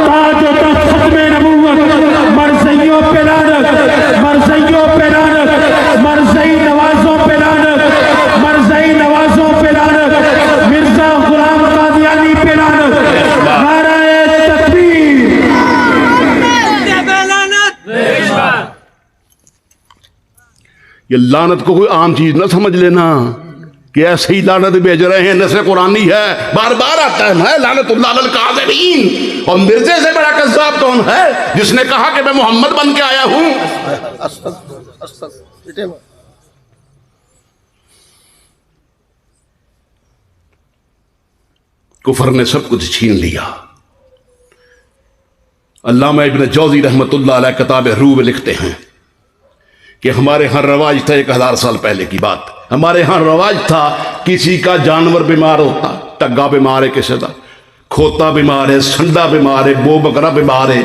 ताजो तख्त खत्मे नबूवत, मरज़इयों पे लानत, मरज़इयों पे लानत, मरज़ई नवाजों पे लानत, मरज़ई नवाजों पे लानत, मिर्जा गुलाम कादियानी पे लानत। नाराए तकबीर। ये लानत को कोई आम चीज ना समझ लेना कि ऐसे ही लानत भेज रहे हैं, नस्र कुरानी है, बार बार आता है ना लानतुल्लाह अलल काज़िबीन। और मिर्जे से बड़ा कज़्ज़ाब कौन है जिसने कहा कि मैं मोहम्मद बन के आया हूं। कुफर ने सब कुछ छीन लिया। अल्लामा इब्न जौज़ी रहमतुल्लाह अलैह किताब रूह में लिखते हैं कि हमारे यहाँ रवाज था, 1000 साल पहले की बात, हमारे यहाँ रवाज था, किसी का जानवर बीमार होता, टग्गा बीमार है, किसी का खोता बीमार है, संडा बीमार है, बो बकरा बीमार है,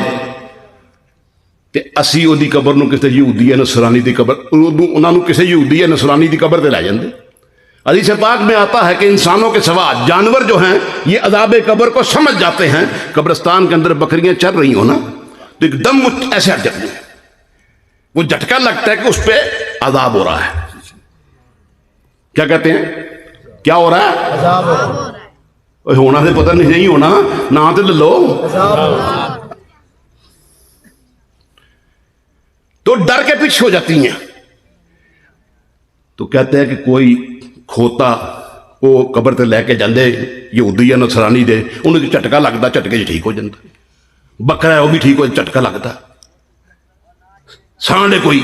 ते असी ओदी कबर नूं किसी यहूदी या नसरानी दी कबर, उन्होंने किसी यहूदी या नसरानी दी कबर ते लै जांदे। हदीस पाक में आता है कि इंसानों के सवा जानवर जो हैं ये अज़ाब कब्र को समझ जाते हैं। कब्रिस्तान के अंदर बकरियां चल रही हो ना, तो एकदम ऐसे हट जाती हैं, वो झटका लगता है कि उस पर अज़ाब हो रहा है। क्या कहते हैं, क्या हो रहा है? अज़ाब हो रहा है। होना से पता नहीं होना, ना तो ले लो। तो डर के पीछे हो जाती हैं। तो कहते हैं कि कोई खोता वो कबर ते लैके जाते यहूदी या नसरानी दे, उन्हें झटका लगता, झटके ठीक हो जाता। बकरा है वो भी ठीक हो, झटका लगता। सांड कोई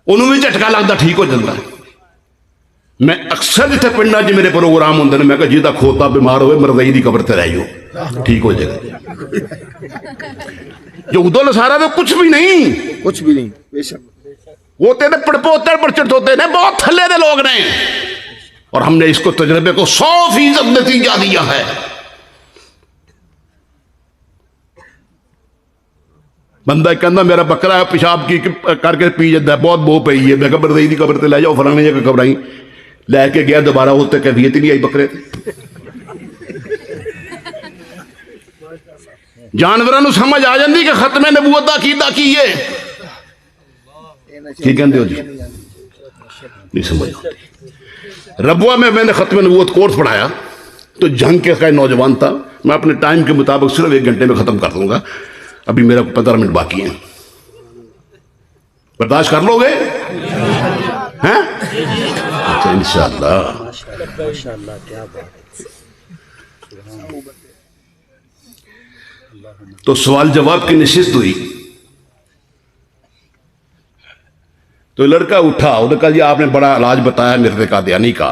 उन्होंने भी झटका लगता, ठीक हो जाता। मैं अक्सर जिथे पिंडा च मेरे प्रोग्राम होंगे, मैं कहा जिहदा खोता बीमार हो मरदई की कबर ते रह जाओ, ठीक हो जाएगा। यहूदो नसारा तो कुछ भी नहीं, कुछ भी नहीं, बेशक वो तेरे पड़पोते पड़चट होते ने, बहुत थल्ले दे लोग ने, और हमने इसको तजर्बे को 100% नतीजा दिया है। बंदा कहना मेरा बकरा पेशाब की करके पी जाता है, बहुत बो पई है, मैं कहा बरदई दी कबर ते लै जाओ, फलाने जगह कबर आई, लैके गया, दोबारा उसते कैफियत ही नहीं आई बकरे ते। जानवरों को समझ आ जाती कि खत्मे नबूवत दा कीदा की है। की कहते हो जी, नहीं समझ। रबुआ में मैंने खत्म नबूवत कोर्स पढ़ाया, तो जंग के का नौजवान था, मैं अपने टाइम के मुताबिक सिर्फ 1 घंटे में खत्म कर दूंगा, अभी मेरा 15 मिनट बाकी हैं, बर्दाश्त कर लोगे? हैं? अच्छा इंशाअल्लाह। तो सवाल जवाब की नशिस्त हुई, तो लड़का उठा, उसने कहा जी आपने बड़ा इलाज बताया मिर्ज़े कादियानी का।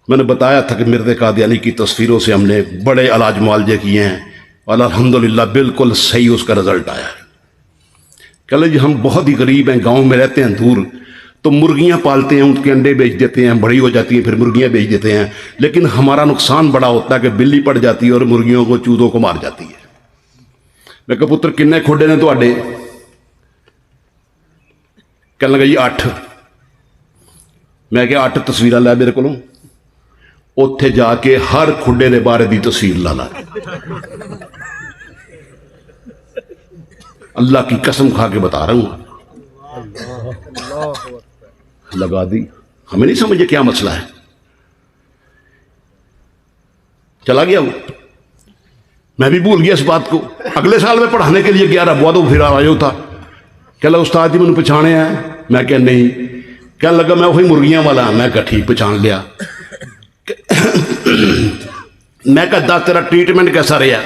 मैंने बताया था कि मिर्ज़े कादियानी की तस्वीरों से हमने बड़े इलाज मुआलजे किए हैं और अल्हम्दुलिल्लाह बिल्कुल सही उसका रिजल्ट आया है। कह जी हम बहुत ही गरीब हैं, गांव में रहते हैं दूर, तो मुर्गियां पालते हैं, उनके अंडे बेच देते हैं, बड़ी हो जाती हैं, फिर मुर्गियां बेच देते हैं। लेकिन हमारा नुकसान बड़ा होता है कि बिल्ली पड़ जाती है और मुर्गियों को, चूजों को मार जाती है। मैं कहा पुत्र किन्ने खोडे ने तुहाडे? कहने लगा जी 8। मैं क्या 8 तस्वीर लै मेरे को, उत्थे जाके हर खुडे के बारे की तस्वीर ला ला। अल्लाह की कसम खा के बता रहा हूं, लगा दी। हमें नहीं समझे क्या मसला है। चला गया वो, मैं भी भूल गया इस बात को। अगले साल में पढ़ाने के लिए गया रबुआ, तो फिर आयो था। कह लगा उस्ताद जी मैंने पछाने है? मैं क्या नहीं। कह लगा मैं वही मुर्गियां वाला। मैं क्या ठीक पछान लिया। मैं कहा दस तेरा ट्रीटमेंट कैसा रहा?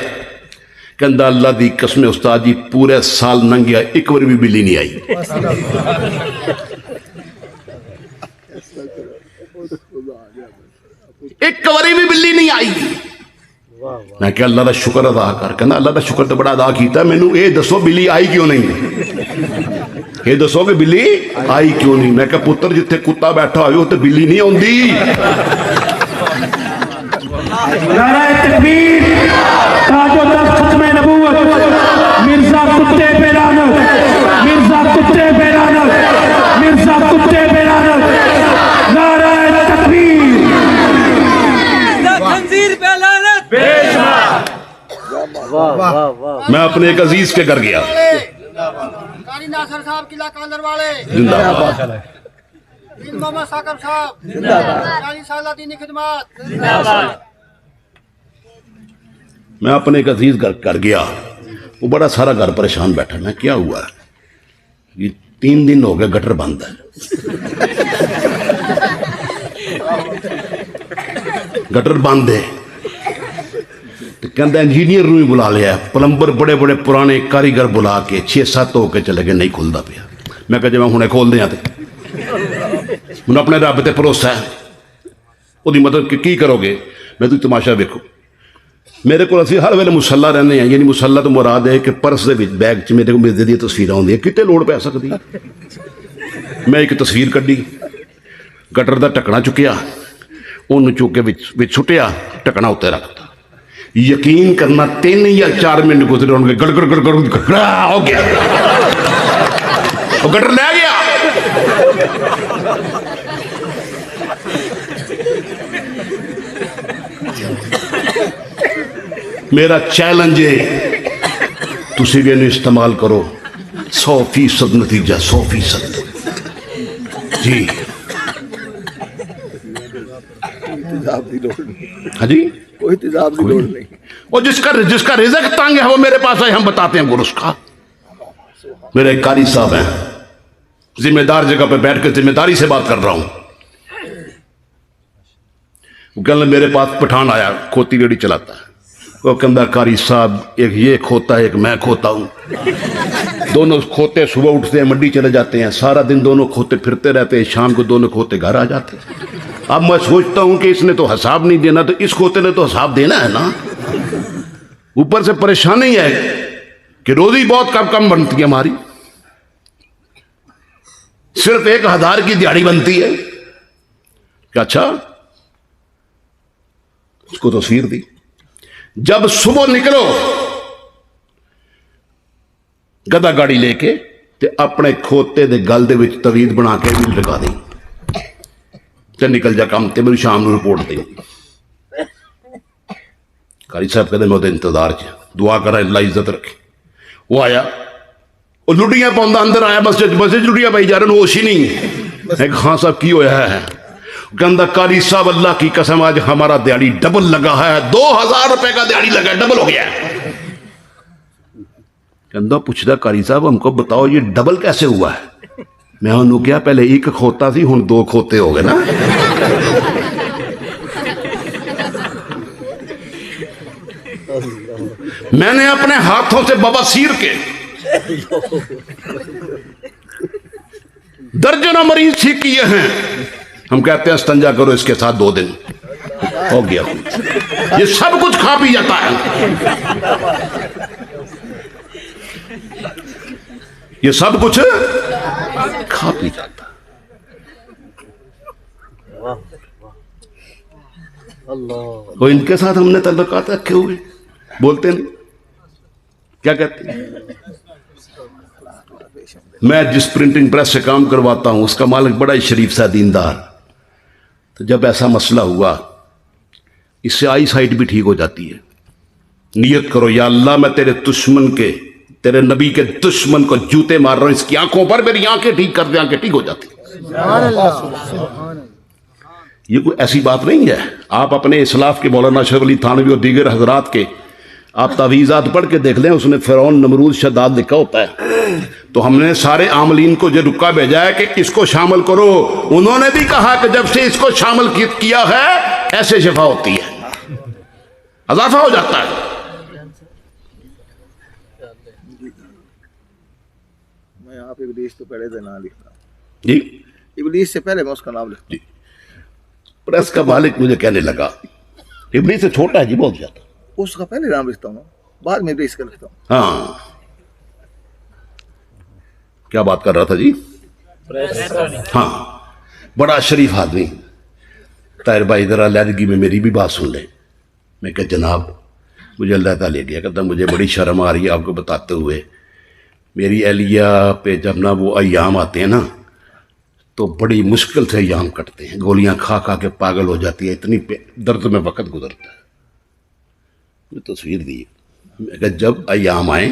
कहता अल्लाह दी कसम उस्ताद जी पूरे साल लंघ गया, एक बार भी बिल्ली नहीं आई। एक बारी भी बिल्ली नहीं आई। मैं क्या अल्लाह का शुक्र अदा कर। कहना अल्लाह का शुक्र तो बड़ा अदा किया, मैनू ये दसो बिल्ली आई क्यों नहीं? ये दसो कि बिल्ली आई क्यों नहीं? मैं क्या पुत्र जिथे कुत्ता बैठा हो तो बिल्ली नहीं आती। नाराए तकबीर, ताजो तख्त खत्मे नबूवत, मिर्जा कुत्ते पे लानत, मिर्जा कुत्ते पे लानत, मिर्जा कुत्ते पे लानत। नाराए तकबीर, खंजीर पे लानत। मैं अपने एक अजीज के घर गया। कारी नासर साहब किला कालर वाले जिंदाबाद। मोहम्मद साकब साहब जिंदाबाद। 40 साल दीनी खिदमत जिंदाबाद। मैं अपने एक अजीज घर गया, वो बड़ा सारा घर परेशान बैठा। मैं क्या हुआ? ये 3 दिन हो गए गटर बंद है। गटर बंद है तो कहता इंजीनियर भी बुला लिया, प्लंबर बड़े बड़े पुराने कारीगर बुला के 6-7 होके चले गए, नहीं खुलता पिया। मैं कहा मैं हुणे खोल दें तो अपने रब ते भरोसा है, वो मदद की करोगे? मैं तू तमाशा वेखो, मेरे को असं हर वेले मुसला रहने हैं, यानी मुसला तो मुराद है कि पर्स के बैग च मेरे को मिर्जे दी तस्वीर आउंदी, कितने लोड़ पै सकती। मैं एक तस्वीर कड्डी, गटर का ढक्कना चुकिया, उन्होंने चुक के विच सुटिया, ढक्कना उत्ते रखता। यकीन करना 3 या 4 मिनट गुजरे होंगे, गड़गड़ गड़गड़ हो गया, वो गटर ले गया। मेरा चैलेंज है तुसी भी इस्तेमाल करो। 100% नतीजा, 100% जी। हाँ जी, कोई तेजाब की लोड़ नहीं। और जिसका रिज़्क तंग है वो मेरे पास है, हम बताते हैं गुरु उसका। मेरे एक कारी साहब हैं, जिम्मेदार जगह पे बैठ कर जिम्मेदारी से बात कर रहा हूं। वो कहने मेरे पास पठान आया, खोती रेडी चलाता है। वो कहता कारी साहब एक ये खोता है, एक मैं खोता हूं। दोनों खोते सुबह उठते हैं, मंडी चले जाते हैं, सारा दिन दोनों खोते फिरते रहते हैं, शाम को दोनों खोते घर आ जाते हैं। अब मैं सोचता हूं कि इसने तो हिसाब नहीं देना, तो इस खोते ने तो हिसाब देना है ना। ऊपर से परेशानी है कि रोजी बहुत कम बनती है हमारी, सिर्फ 1000 की दिहाड़ी बनती है। क्या अच्छा, उसको तस्वीर दी। जब सुबह निकलो गधा गाड़ी लेके ते अपने खोते दे गल दे विच तवीद बना के भी लगा दी ते निकल जा काम ते, मेरी शाम को रिपोर्ट दी। कारी साहब कहते मैं इंतजार च, दुआ करा अल्लाह इज्जत रखे। वो आया, वो लुटियां पाउंदा अंदर आया, मस्जिद लुटियां पाई जा रहे, होश ही नहीं। खां साहब की होया है? कहता कारी साहब अल्लाह की कसम आज हमारा दिहाड़ी डबल लगा है, 2000 रुपए का दिहाड़ी लगा, डबल हो गया। कहता पूछता कारी साहब हमको बताओ ये डबल कैसे हुआ है? मैं उन्होंने क्या पहले एक खोता सी, हुण 2 खोते हो गए ना। मैंने अपने हाथों से बवासीर के दर्जनों मरीज ठीक किए हैं। हम कहते हैं स्तंजा करो इसके साथ 2 दिन हो गया। ये सब कुछ खा पी जाता है, ये सब कुछ खा पी जाता। तो इनके साथ हमने तल्लुकात रखे हुए, बोलते नहीं, क्या कहते हैं। मैं जिस प्रिंटिंग प्रेस से काम करवाता हूं उसका मालिक बड़ा ही शरीफ सा दीनदार, तो जब ऐसा मसला हुआ, इससे आई साइट भी ठीक हो जाती है। नियत करो, या अल्लाह मैं तेरे दुश्मन के, तेरे नबी के दुश्मन को जूते मार रहा हूं, इसकी आंखों पर मेरी आंखें ठीक कर दे, आंखें ठीक हो जाती। ये कोई ऐसी बात नहीं है। आप अपने इस्लाफ के मौलाना अशरफ अली थानवी और दीगर हजरात के आप तावीज़ात पढ़ के देख लें, उसमें फ़िरौन, नमरूद, शद्दाद लिखा होता है। तो हमने सारे आमलीन को जो रुका भेजा है कि इसको शामिल करो। उन्होंने भी कहा कि जब से इसको शामिल किया है ऐसे शिफा होती है, अज़ाफ़ा हो जाता है। मैं आप इब्लीस तो पहले से ना लिखना जी, इब्लीस से पहले मैं उसका नाम लिखता। प्रेस का मालिक मुझे कहने लगा, इब्लीस से छोटा है जी बहुत ज्यादा, उसका पहले नाम लिखता हूँ, बाद में इब्लीस का लिखता हूँ। हाँ, क्या बात कर रहा था जी। हाँ, बड़ा शरीफ आदमी। ताहिर भाई जरा लहदगी में मेरी भी बात सुन ले। मैं कहा जनाब मुझे अल्लाह ताला ले गया, कहता मुझे बड़ी शर्म आ रही है आपको बताते हुए, मेरी एहलिया पे जब ना वो अय्याम आते हैं ना तो बड़ी मुश्किल से अय्याम कटते हैं, गोलियां खा खा के पागल हो जाती है, इतनी दर्द में वक्त गुजरता है। मैं तस्वीर दी, मैं कहा जब अय्याम आए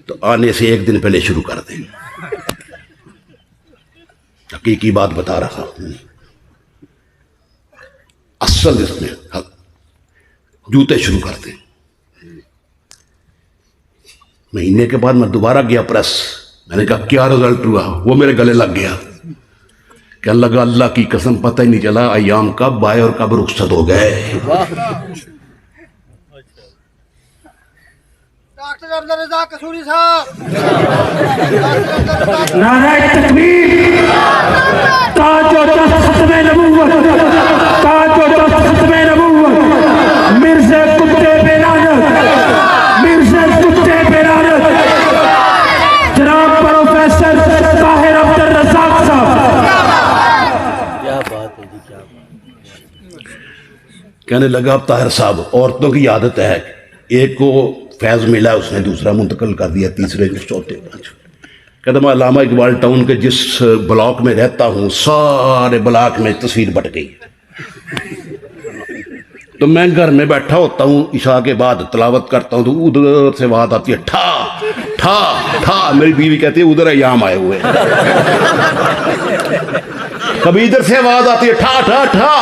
तो आने से एक दिन पहले शुरू कर दें। हकीकी बात बता रहा हूं, असल इसमें जूते शुरू कर दें। महीने के बाद मैं दोबारा गया प्रेस, मैंने कहा क्या रिजल्ट हुआ, वो मेरे गले लग गया। कहने लगा अल्लाह की कसम पता ही नहीं चला अय्याम कब आए और कब रुखसत हो गए। डॉक्टर अब्दुल रज़ाक कसूरी साहब, नारे तकबीर, ताजो तख्त खत्मे नबूवत, ताजो तख्त खत्मे नबूवत, मिर्ज़ा कुत्ते पे लानत, मिर्ज़ा कुत्ते पे लानत, जनाब प्रोफेसर ताहिर अब्दुल रज़ाक साहब। क्या बात है जी, क्या बात। कहने लगा अब ताहिर साहब, औरतों की आदत है, एक को फैज मिला उसने दूसरा मुंतकिल कर दिया, तीसरे चौथे पांचवें। कहता मैं अल्लामा इकबाल टाउन के जिस ब्लॉक में रहता हूँ सारे ब्लॉक में तस्वीर बट गई। तो मैं घर में बैठा होता हूँ, इशा के बाद तलावत करता हूँ तो उधर से बात आती है ठा ठा ठा, मेरी बीवी कहती है उधर अय्याम आए हुए। कभी इधर से आवाज आती है ठा ठा ठा,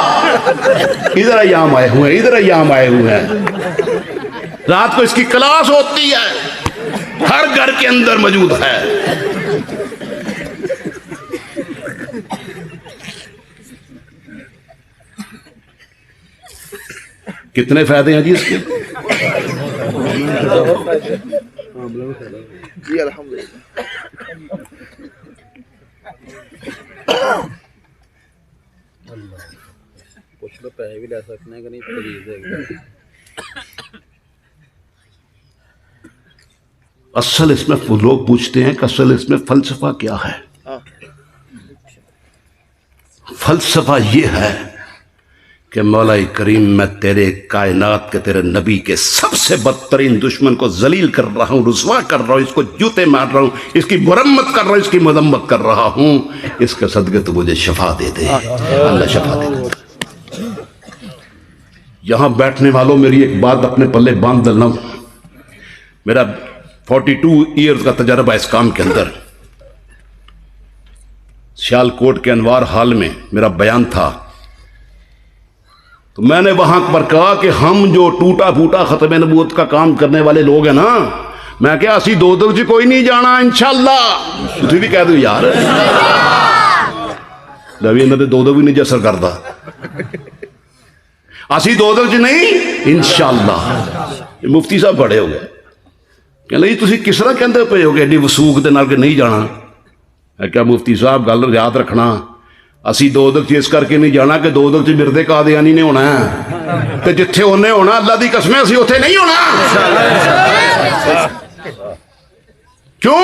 इधर अय्याम आए हुए हैं, इधर अय्याम आए हुए हैं। रात को इसकी क्लास होती है, हर घर के अंदर मौजूद है। कितने फायदे हैं जी इसके? जी अल्हम्दुलिल्लाह। कुछ लोग पैसे भी ले सकते हैं कि नहीं, तजवीज़ है। असल इसमें लोग पूछते हैं कि असल इसमें फलसफा क्या है। फलसफा ये है कि मौला करीम मैं तेरे कायनात के तेरे नबी के सबसे बदतरीन दुश्मन को जलील कर रहा हूँ, रुसवा कर रहा हूँ, इसको जूते मार रहा हूँ, इसकी मुरम्मत कर रहा हूँ, इसकी मजम्मत कर रहा हूँ। इसके सदके तो मुझे शफा दे दे, अल्लाह शफा दे दे। यहां बैठने वालों मेरी एक बात अपने पल्ले बांध डालना, मेरा 42 ईयर्स का तजर्बा इस काम के अंदर। सियालकोट के अनवार हाल में मेरा बयान था, तो मैंने वहां पर कहा कि हम जो टूटा फूटा खत्म नबूवत का काम करने वाले लोग हैं ना, मैं क्या असी दो दो च कोई नहीं जाना इंशाअल्लाह। तुम भी कह दो यार भी इन्होंने दो भी नहीं जसर करता, असी दो च नहीं इंशाअल्लाह। मुफ्ती साहब बड़े हो गए, कहते जी तुम किस तरह कहते पे हो एडी वसूख के नाल नहीं जाना। मैं क्या मुफ्ती साहब गल याद रखना, असी दो च इस करके नहीं जाना कि दो च मिर्दे कादियानी ने होना है, तो जिथे उन्हें होना अल्लाह की कसम असी उत्थे नहीं होना। क्यों?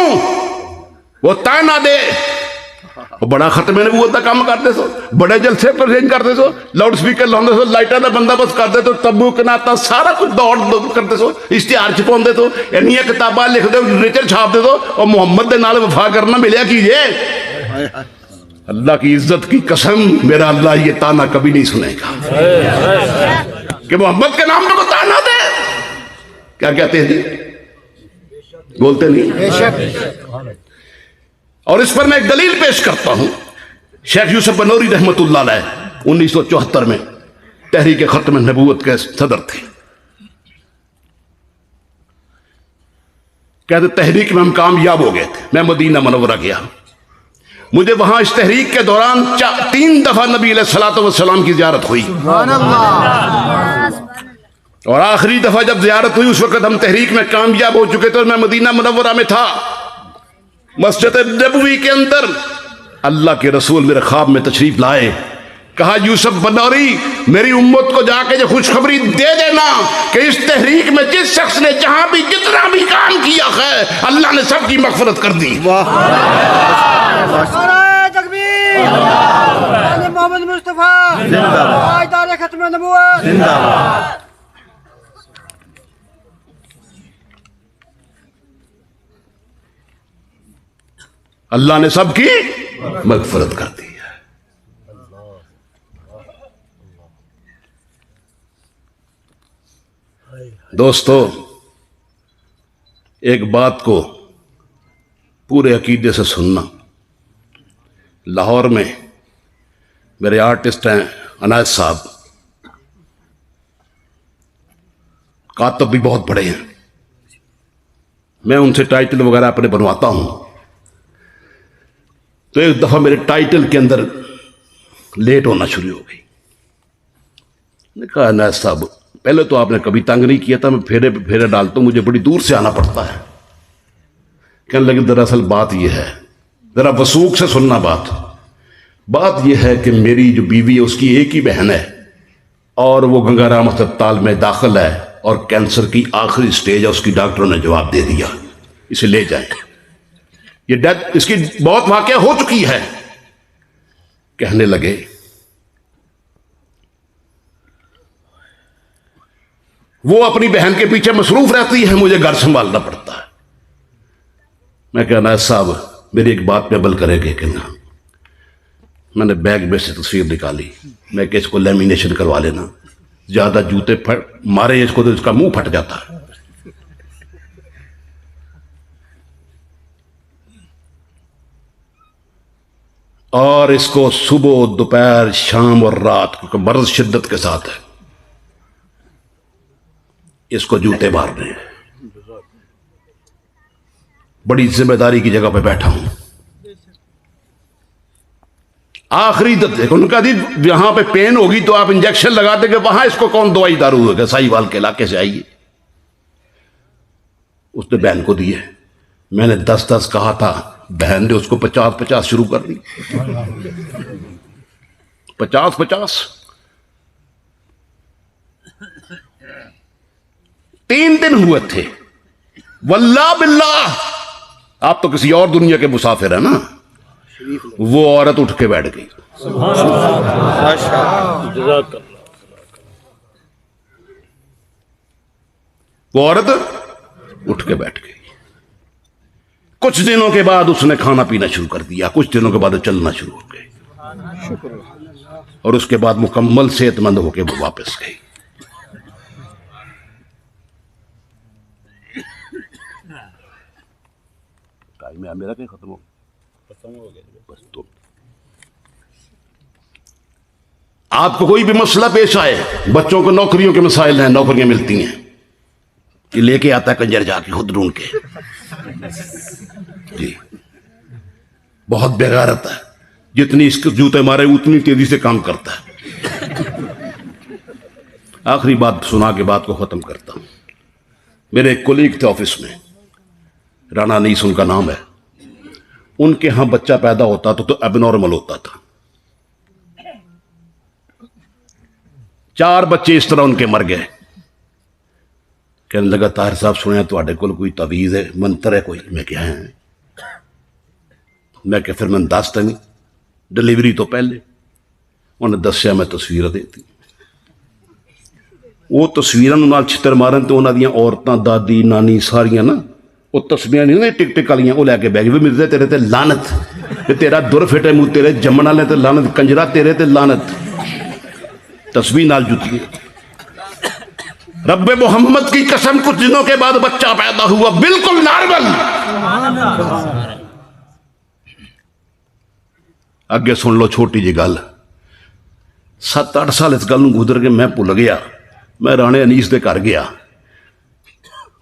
वो तय ना दे, और बड़ा खत्म नबूवत का काम करते सो, बड़े जलसे अरेंज करते सो, लाउड स्पीकर लाते सो, लाइटा का बंदोबस्त करते तो, तब्बू कनाता सारा कुछ दौड़ करते सो, इश्तिहार छपाते सो, इन्नियां किताबां लिख दो, लिटरेचर छाप दे दो और मोहम्मद के नाल वफा करना मिलिया कीजिए। अल्लाह की इज्जत की कसम, मेरा अल्लाह ये ताना कभी नहीं सुनेगा कि मोहम्मद के नाम पे को ताना दे। क्या कहते हैं जी, बोलते नहीं। और इस पर मैं एक दलील पेश करता हूं। शेख यूसुफ बनौरी रहमतुल्लाह अलैह 1974 में तहरीक खत्म नबूवत के सदर थे। कहते तहरीक में हम कामयाब हो गए थे। मैं मदीना मुनव्वरा गया, मुझे वहां इस तहरीक के दौरान 3 दफा नबी अलैहिस्सलातु वस्सलाम की जियारत हुई, और आखिरी दफा जब जियारत हुई उस वक्त हम तहरीक में कामयाब हो चुके थे। मैं मदीना मुनव्वरा में था, मस्जिद नबवी के अंदर अल्लाह के रसूल मेरे ख्वाब में तशरीफ लाए। कहा यूसुफ बनौरी, मेरी उम्मत को जाके जो खुशखबरी दे देना कि इस तहरीक में जिस शख्स ने जहां भी जितना भी काम किया है अल्लाह ने सबकी मगफरत कर दी। मोहम्मद मुस्तफा ताजदार खत्म नबूवत। अल्लाह ने सबकी मगफरत कर दी है। दोस्तों, एक बात को पूरे अकीदे से सुनना। लाहौर में मेरे आर्टिस्ट हैं अनायत साहब, कातब भी बहुत बड़े हैं। मैं उनसे टाइटल वगैरह अपने बनवाता हूं, तो एक दफा मेरे टाइटल के अंदर लेट होना शुरू हो गई। मैंने कहा अनायत साहब, पहले तो आपने कभी तंग नहीं किया था, मैं फेरे पे फेरे डालता हूं, मुझे बड़ी दूर से आना पड़ता है। कहने लगे दरअसल बात यह है, जरा वसूख से सुनना बात यह है कि मेरी जो बीवी है उसकी एक ही बहन है और वो गंगाराम अस्पताल में दाखिल है और कैंसर की आखिरी स्टेज है। उसकी डॉक्टरों ने जवाब दे दिया इसे ले जाएं, ये डेथ इसकी बहुत वाकया हो चुकी है। कहने लगे वो अपनी बहन के पीछे मसरूफ रहती है, मुझे घर संभालना पड़ता है। मैं कहना है साहब मेरी एक बात पे अमल करेंगे कि ना। मैंने बैग में से तस्वीर निकाली, मैं कि इसको लेमिनेशन करवा लेना, ज्यादा जूते मारे इसको तो इसका मुंह फट जाता है। और इसको सुबह दोपहर शाम और रात, क्योंकि मर्ज शिद्दत के साथ है, इसको जूते मारने हैं। बड़ी जिम्मेदारी की जगह पे बैठा हूं। आखिरी देखो उनका दी यहां पे पेन होगी तो आप इंजेक्शन लगा देंगे, वहां इसको कौन दवाई दारू होगा, साहिवाल के इलाके से आइए। उसने बहन को दिए, मैंने 10-10 कहा था, बहन ने उसको 50-50 शुरू कर दी। 50-50 3 दिन हुए थे। वल्लाह बिल्लाह, आप तो किसी और दुनिया के मुसाफिर है ना। वो औरत उठ के बैठ गई। वो औरत उठ के बैठ गई। कुछ दिनों के बाद उसने खाना पीना शुरू कर दिया, कुछ दिनों के बाद चलना शुरू हो गई, और उसके बाद मुकम्मल सेहतमंद होकर वो वापस गई। टाइम है मेरा, क्या खत्म हो गया? बस तो आपको कोई भी मसला पेश आए, बच्चों को नौकरियों के मसाइल हैं, नौकरियां मिलती हैं, ये लेके आता है कंजर जाके खुद ढूंढ के जी। बहुत बेगारत है, जितनी इसके जूते मारे उतनी तेजी से काम करता है। आखिरी बात सुना के बात को खत्म करता हूं। मेरे एक कोलीग थे ऑफिस में, राणा अनीस उनका नाम है। उनके यहां बच्चा पैदा होता तो एबनॉर्मल होता था। 4 बच्चे इस तरह उनके मर गए। कहने लगा ताहिर साहब सुने तुहाडे कोल कोई तवीज़ है, मंत्र है कोई? मैं क्या है, मैं क्या फिर मैंने दस नहीं डिलीवरी तो पहले उन्हें दसिया, मैं तस्वीर देती। वो तस्वीरों नाल छितर मारन तो उन्होंने औरतां, दादी, नानी सारियां ना वो तस्वीरें नहीं होंगी टिक टिक वालियां, वो लैके बह गई भी मिर्जे तेरे ते लानत, तेरा दुर फिटे मुँह, तेरे जमन वाले ते लानत, कंजरा तेरे ते लानत, तस्वीर नाल जुती। रब्बे मोहम्मद की कसम, कुछ दिनों के बाद बच्चा पैदा हुआ, बिल्कुल नॉर्मल। अगे सुन लो छोटी जी गल, 7-8 साल इस गल गुजर के मैं भुल गया। मैं राणे अनीस के घर गया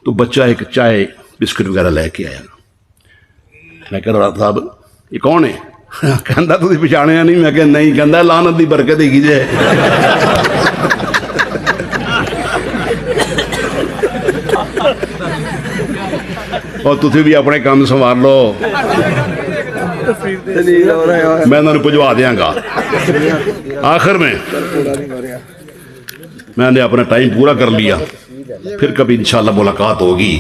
तो बच्चा एक चाय बिस्किट वगैरह लैके आया। मैं कह राणा साहब ये कौन है? कहता तुम पछाणिया नहीं? मैं कहा नहीं। कहता लानत की बरकत हैगी जे। और तुम भी अपने काम संभाल लो, मैं इन्होंने भिजवा देंगा। आखिर में मैंने अपना टाइम पूरा कर लिया, फिर कभी इंशाल्लाह मुलाकात होगी।